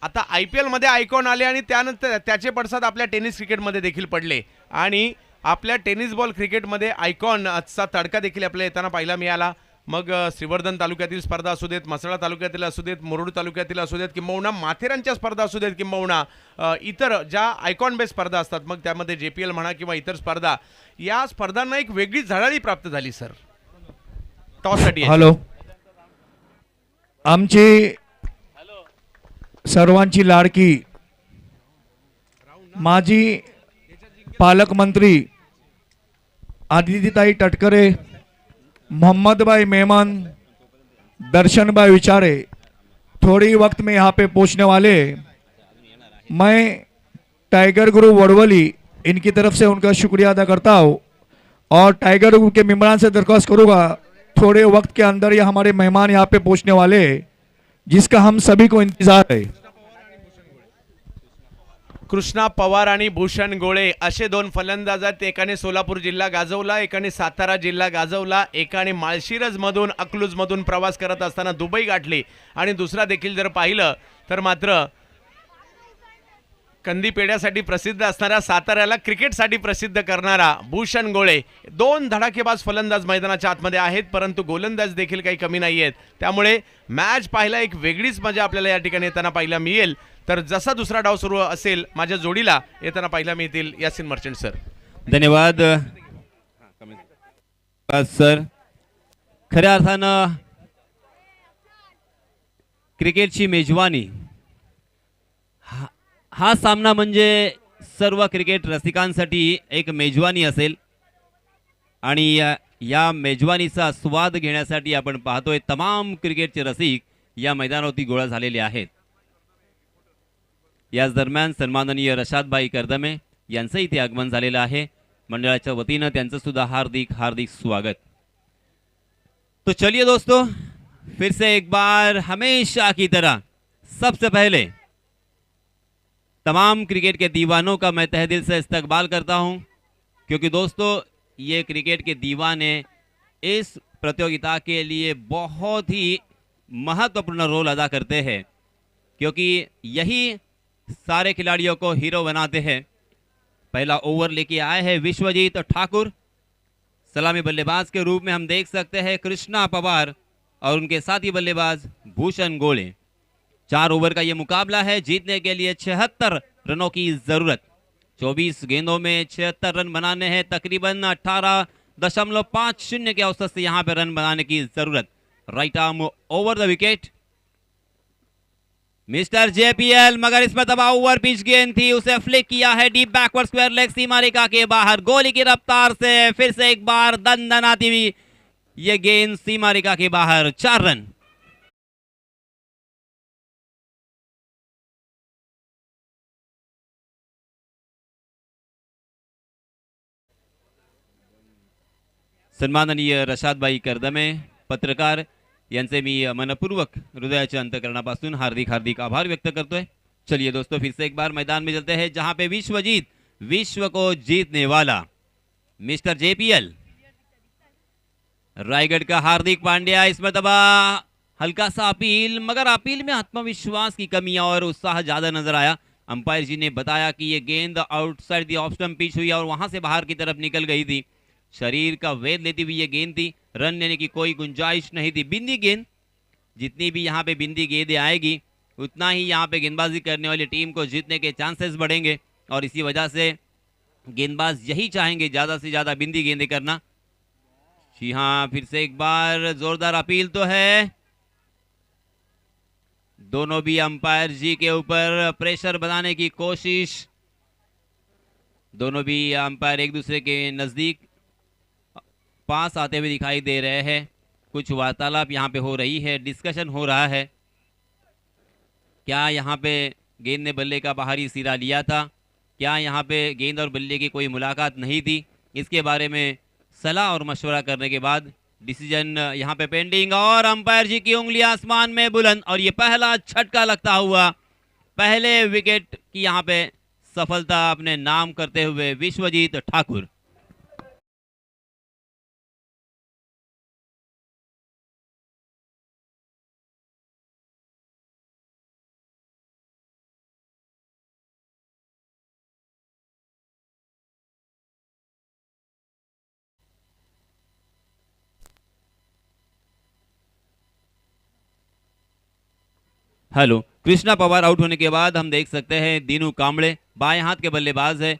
आता IPL मध्ये आयकॉन आले आणि त्यानंतर त्याचे पडसाद आपल्या टेनिस क्रिकेटमध्ये देखील पडले आणि आपल्या टेनिस बॉल क्रिकेटमध्ये आयकॉनचा तडका देखील आपल्याला येताना पाहायला मिळाला. मग श्रीवर्धन तालुक्यातील स्पर्धा असू देत, म्हसळा तालुक्यातील असू देत, मुरुड तालुक्यातील असू देत, किंबहुना माथेरानच्या स्पर्धा असू देत, किंबहुना इतर ज्या आयकॉन बेस स्पर्धा असतात, मग त्यामध्ये JPL म्हणा किंवा इतर स्पर्धा, या स्पर्धांना एक वेगळी झळाळी प्राप्त झाली सर टॉससाठी. हॅलो, आमची सर्वांची लाडकी माजी पालकमंत्री आदितीताई तटकरे, मोहम्मद भाई मेमन, दर्शन भाई विचारे थोड़ी वक्त में यहाँ पे पहुँचने वाले. मैं टाइगर ग्रुप वडवली इनकी तरफ से उनका शुक्रिया अदा करता हूँ और टाइगर ग्रुप के मेम्बरान से दरख्वास्त करूँगा थोड़े वक्त के अंदर ये हमारे मेहमान यहाँ पे पहुँचने वाले, जिसका हम सभी को इंतजार है. कृष्णा पवार आणि भूषण गोळे असे दोन फलंदाज आहेत. एकाने सोलापूर जिल्हा गाजवला, एकाने सातारा जिल्हा गाजवला, एकाने माळशिरस मधून अकलूज मधून प्रवास करत असताना दुबई गाठली आणि दुसरा देखील जर पाहिलं तर मात्र कंदी पेढ्यासाठी प्रसिद्ध असणारा, साताऱ्याला क्रिकेटसाठी प्रसिद्ध करणारा भूषण गोळे. दोन धडाकेबाज फलंदाज मैदानाच्या आतमध्ये आहेत, परंतु गोलंदाज देखील काही कमी नाही आहेत. त्यामुळे मॅच पाहायला एक वेगळीच मजा आपल्याला या ठिकाणी येताना पाहायला मिळेल. तर जसा दुसरा डाव सुरू असेल माझ्या जोडीला येताना पाहायला मिळतील यासिन मर्चंट सर. धन्यवाद सर. खऱ्या अर्थानं क्रिकेटची मेजवानी हा सामना म्हणजे सर्व क्रिकेट रसिकांसाठी एक मेजवानी असेल आणि या मेजवानीचा स्वाद घेण्यासाठी आपण पाहतोय तमाम क्रिकेटचे रसिक या मैदानावरती गोळा झालेले आहेत. याच दरम्यान सन्माननीय रशादभाई करदमे यांचं इथे आगमन झालेलं आहे. मंडळाच्या वतीनं त्यांचं सुद्धा हार्दिक हार्दिक स्वागत. तो चलिए दोस्तों, फिर से एक बार हमेशा की तरह सबसे पहले तमाम क्रिकेट के दीवानों का मैं तहे दिल से इस्तकबाल करता हूं, क्योंकि दोस्तों ये क्रिकेट के दीवाने इस प्रतियोगिता के लिए बहुत ही महत्वपूर्ण रोल अदा करते हैं, क्योंकि यही सारे खिलाड़ियों को हीरो बनाते हैं. पहला ओवर लेके आए हैं विश्वजीत ठाकुर. सलामी बल्लेबाज के रूप में हम देख सकते हैं कृष्णा पवार और उनके साथी बल्लेबाज भूषण गोळे. 4 ओवर का ये मुकाबला है. जीतने के लिए 76 रनों की जरूरत. 24 गेंदों में 76 रन बनाने हैं. तकरीबन 18.50 के औसत से यहाँ पे रन बनाने की जरूरत. Right arm over the wicket mister JPL, मगर इसमें दबाव ओवर पिच गेंद थी, उसे फ्लिक किया है डीप बैकवर्ड स्क्वायर लेग सीमा रेखा के बाहर. गोली की रफ्तार से फिर से एक बार दनदनाती हुई ये गेंद सीमा रेखा के बाहर. 4 रन. सन्माननीय रशादभाई करदमे पत्रकार यांचे मी मनपूर्वक हृदयाच्या अंतकरणापासून हार्दिक हार्दिक आभार व्यक्त करतोय. चलिए दोस्तों, फिर से एक बार मैदान में चलते हैं, जहां पे विश्वजीत, विश्व को जीतने वाला मिस्टर JPL रायगढ़ का हार्दिक पांड्या. इसमें दबा हल्का सा अपील, मगर अपील में आत्मविश्वास की कमी और उत्साह ज्यादा नजर आया. अंपायर जी ने बताया कि ये गेंद outside the off stump pitch हुई और वहां से बाहर की तरफ निकल गई थी. शरीर का वेद लेती हुई ये गेंद थी. रन लेने की कोई गुंजाइश नहीं थी. बिंदी गेंद, जितनी भी यहाँ पे बिंदी गेंदें आएगी उतना ही यहाँ पे गेंदबाजी करने वाली टीम को जीतने के चांसेस बढ़ेंगे और इसी वजह से गेंदबाज यही चाहेंगे ज़्यादा से ज़्यादा बिंदी गेंदें करना. जी हाँ, फिर से एक बार जोरदार अपील तो है. दोनों भी अंपायर जी के ऊपर प्रेशर बनाने की कोशिश. दोनों भी अंपायर एक दूसरे के नज़दीक पास आते हुए दिखाई दे रहे हैं. कुछ वार्तालाप यहाँ पे हो रही है, डिस्कशन हो रहा है. क्या यहाँ पे गेंद ने बल्ले का बाहरी सिरा लिया था, क्या यहाँ पे गेंद और बल्ले की कोई मुलाकात नहीं थी, इसके बारे में सलाह और मशवरा करने के बाद डिसीजन यहाँ पे पेंडिंग. और अंपायर जी की उंगलियां आसमान में बुलंद और ये पहला झटका लगता हुआ पहले विकेट की यहाँ पे सफलता अपने नाम करते हुए विश्वजीत ठाकुर. हेलो, कृष्णा पवार आउट होने के बाद हम देख सकते हैं दीनू कांबळे बाएं हाथ के बल्लेबाज है।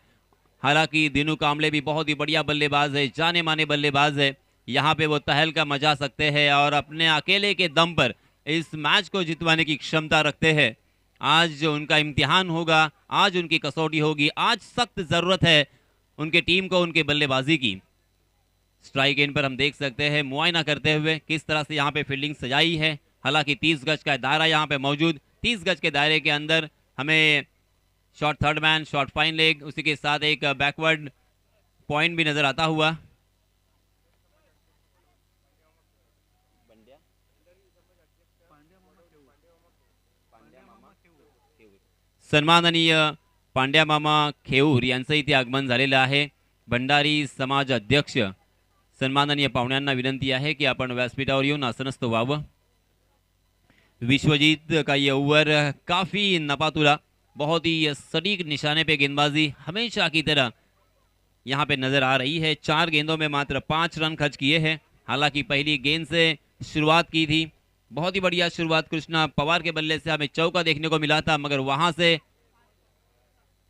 हालांकि दीनू कांबळे भी बहुत ही बढ़िया बल्लेबाज है, जाने माने बल्लेबाज है। यहाँ पे वो तहलका मचा सकते हैं और अपने अकेले के दम पर इस मैच को जितवाने की क्षमता रखते हैं। आज जो उनका इम्तिहान होगा, आज उनकी कसौटी होगी, आज सख्त जरूरत है उनके टीम को उनके बल्लेबाजी की। स्ट्राइक एंड पर हम देख सकते हैं मुआयना करते हुए किस तरह से यहाँ पे फील्डिंग सजाई है। हालांकि 30 गज का दायरा यहाँ पे मौजूद, 30 गज के दायरे के अंदर हमें short third man, short fine leg, उसी के साथ एक बैकवर्ड पॉइंट भी नजर आता हुआ। सन्माननीय पांड्या मामा खेऊर यांचं इथे आगमन झालेलं आहे। भंडारी समाज अध्यक्ष सन्माननीय पाहुण्यांना विनंती आहे की आपण व्यासपीठावर येऊन आसनस्थ व्हावं। विश्वजीत का ये ओवर काफी नपातुला, बहुत ही सटीक निशाने पे गेंदबाजी हमेशा की तरह यहाँ पे नजर आ रही है। 4 गेंदों में मात्र 5 रन खर्च किए हैं। हालांकि पहली गेंद से शुरुआत की थी, बहुत ही बढ़िया शुरुआत कृष्णा पवार के बल्ले से हमें चौका देखने को मिला था, मगर वहां से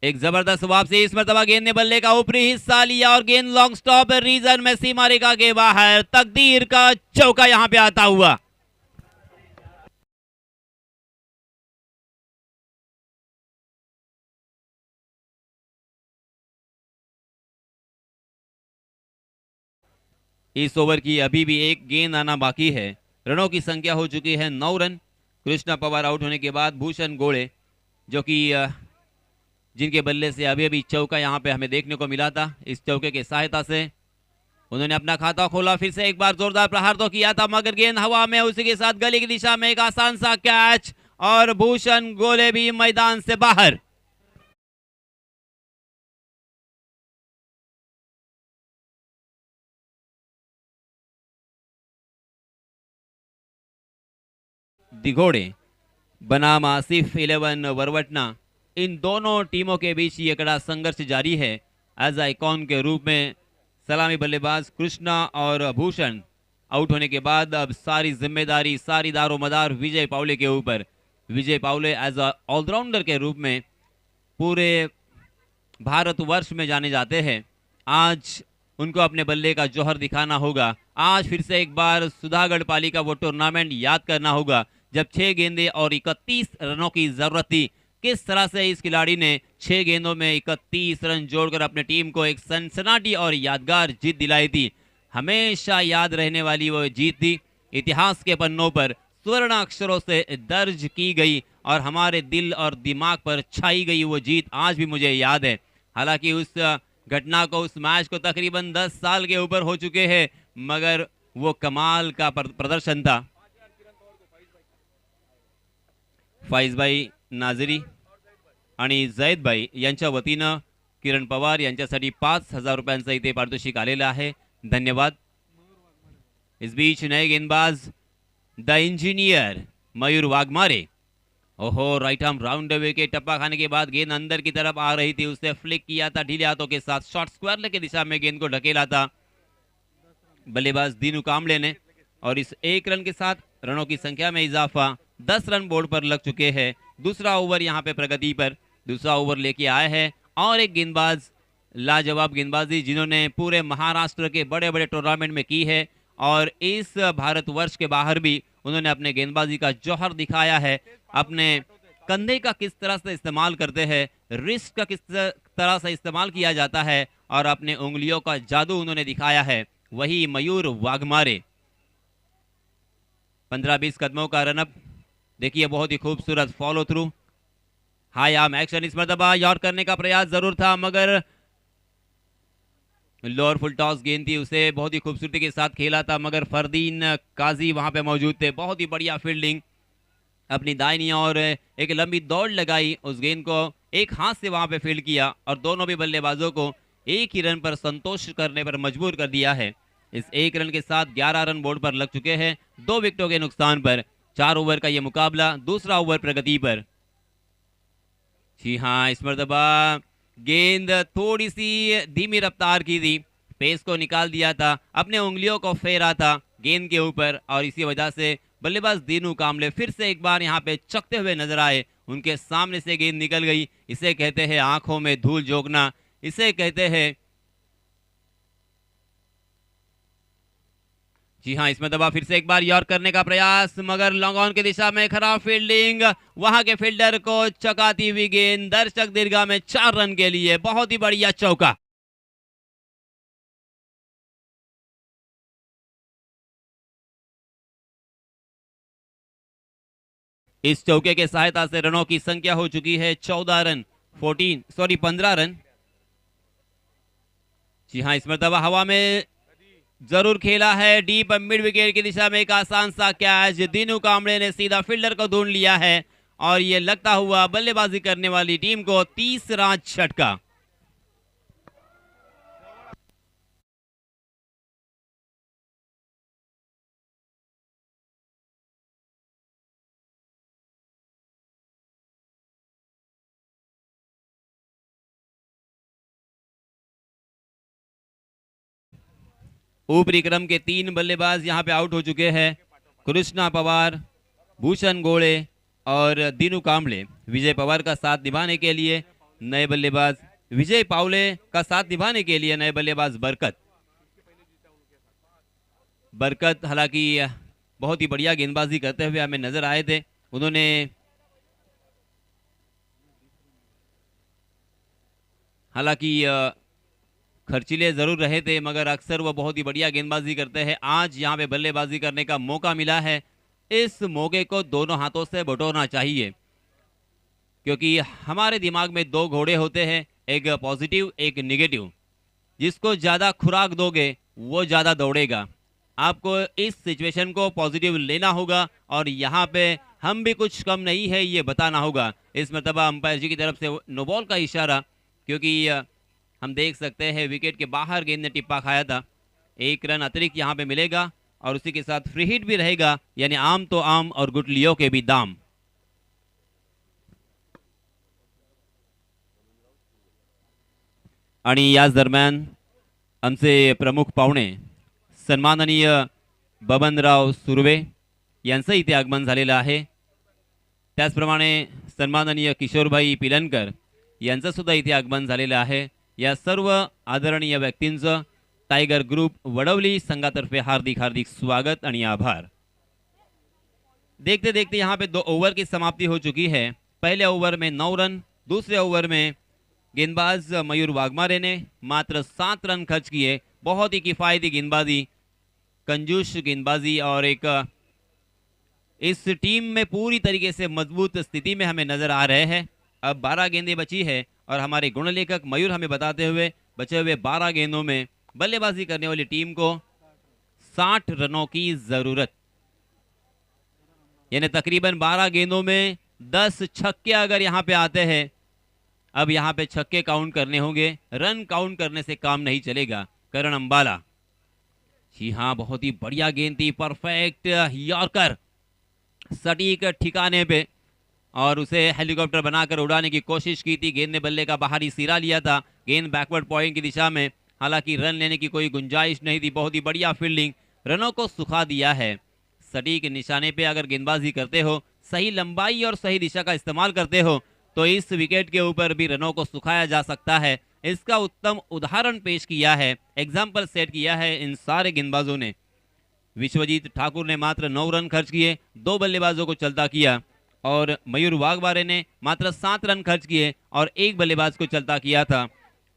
एक जबरदस्त वापसी। इस मरतबा गेंद ने बल्ले का ऊपरी हिस्सा लिया और गेंद लॉन्ग स्टॉप रीजन में सीमा रेखा के बाहर, तकदीर का चौका यहां पे आता हुआ। इस ओवर की अभी भी एक गेंद आना बाकी है। रनों की संख्या हो चुकी है 9 रन। कृष्णा पवार आउट होने के बाद भूषण गोड़े, जो कि जिनके बल्ले से अभी अभी चौका यहाँ पे हमें देखने को मिला था, इस चौके के सहायता से उन्होंने अपना खाता खोला। फिर से एक बार जोरदार प्रहार तो किया था, मगर गेंद हवा में, उसी के साथ गली की दिशा में एक आसान सा कैच और भूषण गोले भी मैदान से बाहर। दिघोड़े बनाम आसिफ 11 वरवटना, इन दोनों टीमों के बीच ये कड़ा संघर्ष जारी है। एज आइकॉन के रूप में सलामी बल्लेबाज कृष्णा और भूषण आउट होने के बाद अब सारी जिम्मेदारी, सारी दारोमदार विजय पावले के ऊपर। विजय पावले एज ऑलराउंडर के रूप में पूरे भारतवर्ष में जाने जाते हैं। आज उनको अपने बल्ले का जौहर दिखाना होगा। आज फिर से एक बार सुधागढ़ पाली का वो टूर्नामेंट याद करना होगा, जब 6 गेंदें और 31 रनों की जरूरत थी। किस तरह से इस खिलाड़ी ने 6 गेंदों में 31 रन जोड़कर अपने टीम को एक सनसनाटी और यादगार जीत दिलाई थी। हमेशा याद रहने वाली वो जीत थी, इतिहास के पन्नों पर स्वर्ण अक्षरों से दर्ज की गई और हमारे दिल और दिमाग पर छाई गई वो जीत आज भी मुझे याद है। हालांकि उस घटना को, उस मैच को तकरीबन 10 साल के ऊपर हो चुके हैं, मगर वो कमाल का प्रदर्शन था। फाइज भाई नाझरी आणि जैद भाई यांच्या वतीनं किरण पवार यांच्यासाठी 5,000 रुपयांचं इथे पारितोषिक आलेलं आहे, धन्यवाद। इस बीच नए गेंदबाज द इंजीनियर मयूर वाघमारे, ओहो, राइट आर्म राउंड अवे के टप्पा खाने के बाद गेंद अंदर की तरफ आ रही थी, उससे फ्लिक किया था ढीले हाथों के साथ, शॉर्ट स्क्वायर की दिशा में गेंद को ढकेला था बल्लेबाज दीनू कांबळे ने। और इस 1 रन के साथ रनों की संख्या में इजाफा, 10 रन बोर्ड पर लग चुके हैं। दूसरा ओवर यहाँ पे प्रगति पर, दूसरा ओवर लेके आए हैं और एक गेंदबाज, लाजवाब गेंदबाजी जिन्होंने पूरे महाराष्ट्र के बड़े बड़े टूर्नामेंट में की है और इस भारतवर्ष के बाहर भी उन्होंने अपने गेंदबाजी का जौहर दिखाया है। अपने कंधे का किस तरह से इस्तेमाल करते हैं, रिस्ट का किस तरह से इस्तेमाल किया जाता है और अपने उंगलियों का जादू उन्होंने दिखाया है, वही मयूर वाघमारे। 15-20 कदमों का रनअप, देखिए बहुत ही खूबसूरत फॉलो थ्रू, हाई आर्म एक्शन। इस मरतबा यॉर्क करने का प्रयास जरूर था, मगर लोअर फुल टॉस गेंद थी, उसे बहुत ही खूबसूरती के साथ खेला था, मगर फरदीन काजी वहां पे मौजूद थे। बहुत ही बढ़िया फील्डिंग, अपनी दाहिनी और एक लंबी दौड़ लगाई, उस गेंद को एक हाथ से वहां पे फील्ड किया और दोनों भी बल्लेबाजों को एक ही रन पर संतोष करने पर मजबूर कर दिया है। इस 1 रन के साथ 11 रन बोर्ड पर लग चुके हैं, 2 विकेटों के नुकसान पर। 4 ओवर का यह मुकाबला, दूसरा ओवर प्रगति पर। जी हाँ, इस मरतबा गेंद थोड़ी सी धीमी रफ्तार की थी, पेस को निकाल दिया था, अपने उंगलियों को फेरा था गेंद के ऊपर और इसी वजह से बल्लेबाज दीनू कामले फिर से एक बार यहाँ पे चकते हुए नजर आए। उनके सामने से गेंद निकल गई। इसे कहते हैं आंखों में धूल झोंकना, इसे कहते हैं, जी हाँ, इसमें दबा फिर से एक बार यॉर्क करने का प्रयास, मगर लॉन्ग ऑन की दिशा में खराब फील्डिंग, वहां के फील्डर को चकाती हुई गेंद, दर्शक दीर्घा में 4 रन के लिए बहुत ही बढ़िया चौका। इस चौके के सहायता से रनों की संख्या हो चुकी है 15 रन। जी हाँ, इस मरतबा हवा में जरूर खेला है, डीप मिड विकेट की दिशा में एक आसान सा कैच, दीनू कामड़े ने सीधा फील्डर को ढूंढ लिया है और ये लगता हुआ बल्लेबाजी करने वाली टीम को तीसरा झटका। ऊपरी क्रम के 3 बल्लेबाज यहां पे आउट हो चुके हैं। कृष्णा पवार, भूषण गोड़े और दीनू कामले। विजय पवार का साथ निभाने के लिए नए बल्लेबाज विजय पावले का साथ निभाने के लिए नए बल्लेबाज बरकत हालांकि बहुत ही बढ़िया गेंदबाजी करते हुए हमें नजर आए थे। उन्होंने हालांकि खर्चीले जरूर रहे थे, मगर अक्सर वो बहुत ही बढ़िया गेंदबाजी करते हैं। आज यहाँ पे बल्लेबाजी करने का मौका मिला है, इस मौके को दोनों हाथों से बटोरना चाहिए, क्योंकि हमारे दिमाग में 2 घोड़े होते हैं, एक पॉजिटिव एक निगेटिव। जिसको ज्यादा खुराक दोगे वो ज्यादा दौड़ेगा। आपको इस सिचुएशन को पॉजिटिव लेना होगा और यहाँ पे हम भी कुछ कम नहीं है ये बताना होगा। इस मरतबा अंपायर जी की तरफ से नो बॉल का इशारा, क्योंकि हम देख सकते हैं विकेट के बाहर गेंद ने टिप्पा खाया था। 1 रन अतिरिक्त यहाँ पे मिलेगा और उसी के साथ फ्री हिट भी रहेगा, यानी आम तो आम और गुटलियों के भी दाम। आणि याच दरम्यान आमचे प्रमुख पाहुणे सन्माननीय बबनराव सुर्वे यांचं इथे आगमन झालेलं आहे। त्याचप्रमाणे सन्माननीय किशोरभाई पिलनकर यांचं सुद्धा इथे आगमन झालेलं आहे। या सर्व आदरणीय व्यक्तींचं टाइगर ग्रुप वडवली संघातर्फे हार्दिक हार्दिक स्वागत आणि आभार। देखते देखते यहाँ पे 2 ओवर की समाप्ति हो चुकी है। पहले ओवर में 9 रन, दूसरे ओवर में गेंदबाज मयूर वाघमारे ने मात्र 7 रन खर्च किए। बहुत ही किफायती गेंदबाजी, कंजूस गेंदबाजी और एक इस टीम में पूरी तरीके से मजबूत स्थिति में हमें नजर आ रहे हैं। अब 12 गेंदें बची है और हमारे गुणलेखक मयूर हमें बताते हुए बचे हुए 12 गेंदों में बल्लेबाजी करने वाली टीम को 60 रनों की जरूरत, यानी तकरीबन 12 गेंदों में 10 छक्के अगर यहां पे आते हैं। अब यहां पे छक्के काउंट करने होंगे, रन काउंट करने से काम नहीं चलेगा। करण अंबाला, जी हां, बहुत ही बढ़िया गेंद थी, परफेक्ट यॉर्कर, सटीक ठिकाने पे, और उसे हेलीकॉप्टर बनाकर उड़ाने की कोशिश की थी। गेंद ने बल्ले का बाहरी सिरा लिया था, गेंद बैकवर्ड पॉइंट की दिशा में, हालांकि रन लेने की कोई गुंजाइश नहीं थी। बहुत ही बढ़िया फील्डिंग, रनों को सुखा दिया है। सटीक निशाने पे अगर गेंदबाजी करते हो, सही लंबाई और सही दिशा का इस्तेमाल करते हो, तो इस विकेट के ऊपर भी रनों को सुखाया जा सकता है। इसका उत्तम उदाहरण पेश किया है, एग्जाम्पल सेट किया है इन सारे गेंदबाजों ने। विश्वजीत ठाकुर ने मात्र 9 रन खर्च किए, 2 बल्लेबाजों को चलता किया, और मयूर वाघमारे ने मात्र 7 रन खर्च किए और 1 बल्लेबाज को चलता किया था।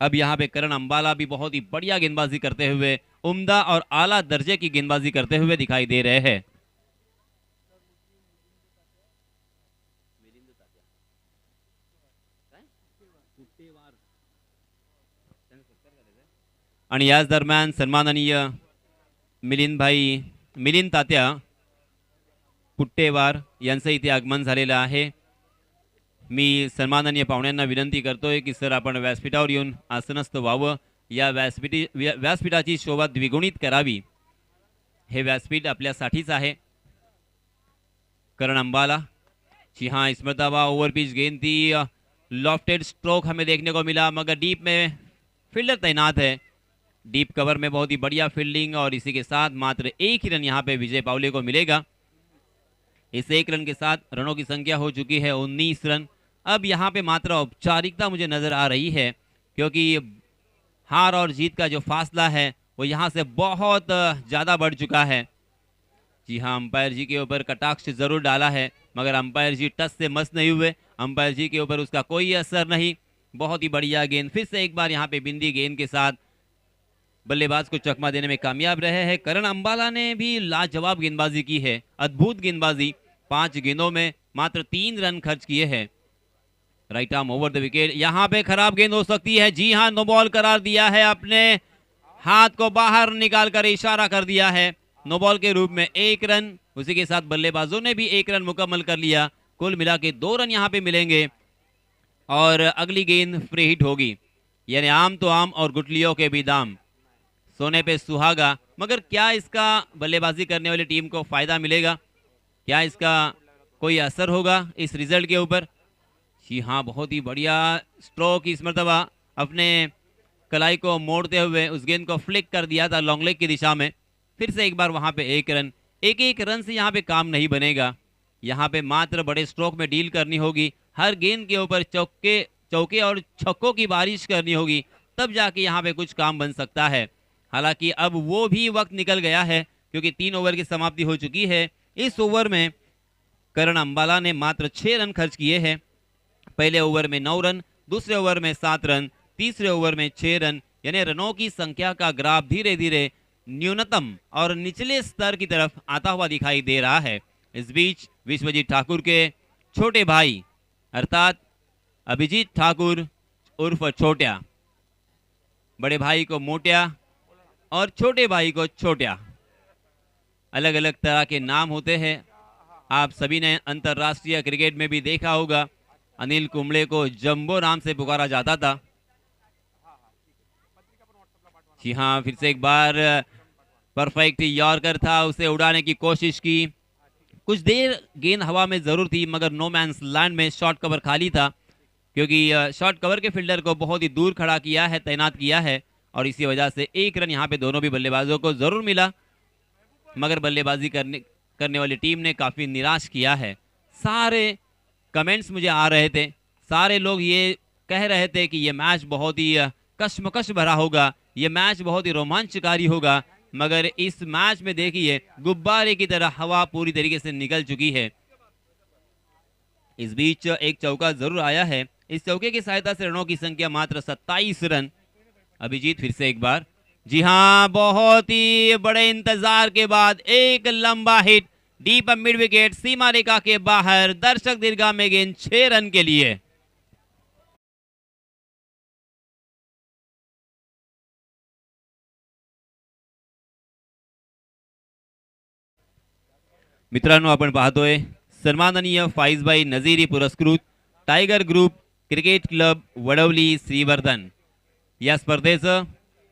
अब यहाँ पे करण अंबाला भी बहुत ही बढ़िया गेंदबाजी करते हुए, उम्दा और आला दर्जे की गेंदबाजी करते हुए दिखाई दे रहे हैं। आणि याच दरम्यान सन्माननीय मिलिंद तात्या पुट्टेवार यांचं इथे आगमन झालेलं आहे। मी सन्माननीय पाहुण्यांना विनंती करतोय की सर आपण व्यासपीठावर येऊन आसनस्थ व्हावं, या व्यासपीठाची शोभा द्विगुणित करावी। हे व्यासपीठ आपल्यासाठीच आहे। करण अंबाला, जी हाँ, इस मरतबा ओवर पिच गेंद थी, लॉफ्टेड स्ट्रोक हमें देखने को मिला, मगर डीप में फील्डर तैनात है। डीप कवर में बहुत ही बढ़िया फील्डिंग और इसी के साथ मात्र 1 ही रन यहाँ पे विजय पावले को मिलेगा। इस 1 रन के साथ रनों की संख्या हो चुकी है 19 रन। अब यहाँ पे मात्र औपचारिकता मुझे नजर आ रही है, क्योंकि हार और जीत का जो फासला है वो यहाँ से बहुत ज्यादा बढ़ चुका है। जी हाँ, अंपायर जी के ऊपर कटाक्ष जरूर डाला है, मगर अंपायर जी टस से मस नहीं हुए। अंपायर जी के ऊपर उसका कोई असर नहीं। बहुत ही बढ़िया गेंद, फिर से एक बार यहाँ पे बिंदी गेंद के साथ बल्लेबाज को चकमा देने में कामयाब रहे हैं। करण अंबाला ने भी लाजवाब गेंदबाजी की है, अद्भुत गेंदबाजी। 5 गेंदों में मात्र 3 रन खर्च किए हैं। Right arm over the wicket, यहाँ पे खराब गेंद हो सकती है। जी हाँ, नो बॉल करार दिया है, अपने हाथ को बाहर निकाल कर इशारा कर दिया है। नो बॉल के रूप में 1 रन, उसी के साथ बल्लेबाजों ने भी 1 रन मुकम्मल कर लिया। कुल मिला के 2 रन यहाँ पे मिलेंगे और अगली गेंद फ्री हिट होगी। यानी आम तो आम और गुटलियों के भी दाम, सोने पे सुहागा। मगर क्या इसका बल्लेबाजी करने वाली टीम को फायदा मिलेगा? क्या इसका कोई असर होगा इस रिजल्ट के ऊपर? जी हाँ, बहुत ही बढ़िया स्ट्रोक इस मरतबा अपने कलाई को मोड़ते हुए उस गेंद को फ्लिक कर दिया था लॉन्ग लेग की दिशा में। फिर से एक बार वहां पे 1 रन। एक रन से यहाँ पे काम नहीं बनेगा, यहाँ पे मात्र बड़े स्ट्रोक में डील करनी होगी। हर गेंद के ऊपर चौके और छक्कों की बारिश करनी होगी, तब जाके यहाँ पे कुछ काम बन सकता है। हालांकि अब वो भी वक्त निकल गया है, क्योंकि 3 ओवर की समाप्ति हो चुकी है। इस ओवर में करण अंबाला ने मात्र 6 रन खर्च किए हैं। पहले ओवर में 9 रन, दूसरे ओवर में 7 रन, तीसरे ओवर में 6 रन। यानी रनों की संख्या का ग्राफ धीरे धीरे न्यूनतम और निचले स्तर की तरफ आता हुआ दिखाई दे रहा है। इस बीच विश्वजीत ठाकुर के छोटे भाई अर्थात अभिजीत ठाकुर उर्फ छोट्या, बड़े भाई को मोट्या और छोटे भाई को छोट्या, अलग अलग तरह के नाम होते हैं। आप सभी ने अंतर्राष्ट्रीय क्रिकेट में भी देखा होगा, अनिल कुंबले को जंबो नाम से पुकारा जाता था। जी हाँ, फिर से एक बार परफेक्ट यॉर्कर था, उसे उड़ाने की कोशिश की। कुछ देर गेंद हवा में जरूर थी, मगर नो मैंस लैंड में शॉर्ट कवर खाली था, क्योंकि शॉर्ट कवर के फील्डर को बहुत ही दूर खड़ा किया है, तैनात किया है, और इसी वजह से 1 रन यहाँ पे दोनों भी बल्लेबाजों को जरूर मिला। मगर बल्लेबाजी करने वाली टीम ने काफी निराश किया है। सारे कमेंट्स मुझे आ रहे थे, सारे लोग ये कह रहे थे कि ये मैच बहुत ही कश्मकश भरा होगा, ये मैच बहुत ही रोमांचकारी होगा। मगर इस मैच में देखिए गुब्बारे की तरह हवा पूरी तरीके से निकल चुकी है। इस बीच एक चौका जरूर आया है, इस चौके की सहायता से रनों की संख्या मात्र 27 रन। अभिजीत फिर से एक बार, जी हाँ, बहुत ही बड़े इंतजार के बाद एक लंबा हिट डीप मिड विकेट, सीमा रेखा के बाहर, दर्शक दीर्घा में गेंद 6 रन के लिए। मित्रांनो, आपण पाहतोय सन्माननीय फाईजबाई नजीरी पुरस्कृत tiger group cricket club Wadavali Shrivardhan या स्पर्धेचं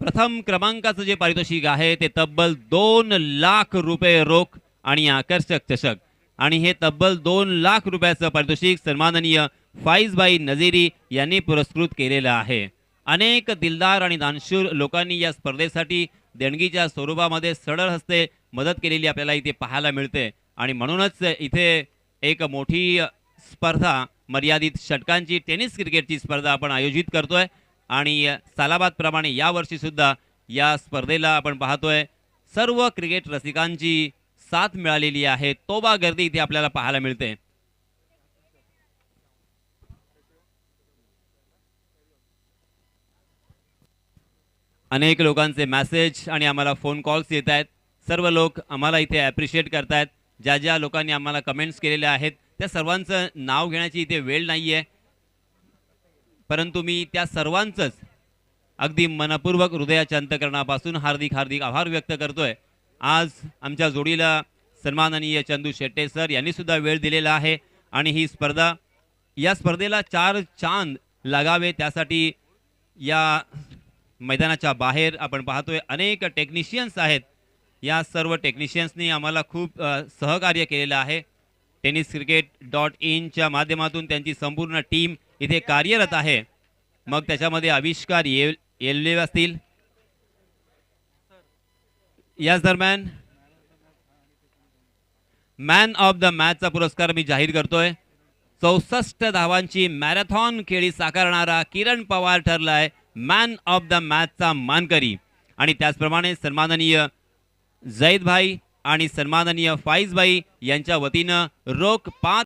प्रथम क्रमांकाचं जे पारितोषिक आहे ते तब्बल 2 लाख रुपये रोख आणि आकर्षक चषक, आणि हे तब्बल 2 लाख रुपयाचं पारितोषिक सन्माननीय फाईजबाई नजीरी यांनी पुरस्कृत केलेलं आहे। अनेक दिलदार आणि दानशूर लोकांनी या स्पर्धेसाठी देणगीच्या स्वरूपामध्ये सरळ हस्ते मदत केलेली आपल्याला इथे पाहायला मिळते, आणि म्हणूनच इथे एक मोठी स्पर्धा, मर्यादित षटकांची टेनिस क्रिकेटची स्पर्धा आपण आयोजित करतोय। आणि सालाबाद प्रमाणे यावर्षी सुद्धा या स्पर्धेला आपण पाहतोय सर्व क्रिकेट रसिकांची साथ मिळालेली आहे। तोबा गर्दी इथे आपल्याला पाहायला मिळते। अनेक लोकांचे मेसेज आणि आम्हाला फोन कॉल्स येत आहेत। सर्व लोक आम्हाला इथे ॲप्रिशिएट करतायत। ज्या ज्या लोकांनी आम्हाला कमेंट्स केलेले आहेत त्या सर्वांचं नाव घेण्याची इथे वेळ नाहीये, परंतु मी त्या सर्वांचंच अगदी मनपूर्वक हृदयाच्या अंतःकरणापासून हार्दिक हार्दिक आभार व्यक्त करतोय। आज आमच्या जोडीला सन्माननीय चंदू शेट्टे सर यांनी सुद्धा वेळ दिलेला आहे, आणि ही स्पर्धा, या स्पर्धेला 4 चांद लागावे त्यासाठी या मैदानाच्या बाहेर आपण पाहतोय अनेक टेक्निशियन्स आहेत। या सर्व टेक्निशियन्सनी आम्हाला खूप सहकार्य केलेलं आहे। tenniscricket.in च्या माध्यमातून त्यांची संपूर्ण टीम इथे कार्यरत आहे। मग त्याच्यामध्ये आविष्कार येल्ले असतील। याच दरम्यान मॅन ऑफ द मॅचचा पुरस्कार मी जाहीर करतोय. 64 धावांची मॅरेथॉन खेळी साकारणारा किरण पवार ठरलाय मॅन ऑफ द मॅचचा मानकरी. आणि त्याचप्रमाणे सन्माननीय जैदभाई आणि सन्माननीय फाईजभाई यांच्या वतीनं रोख 5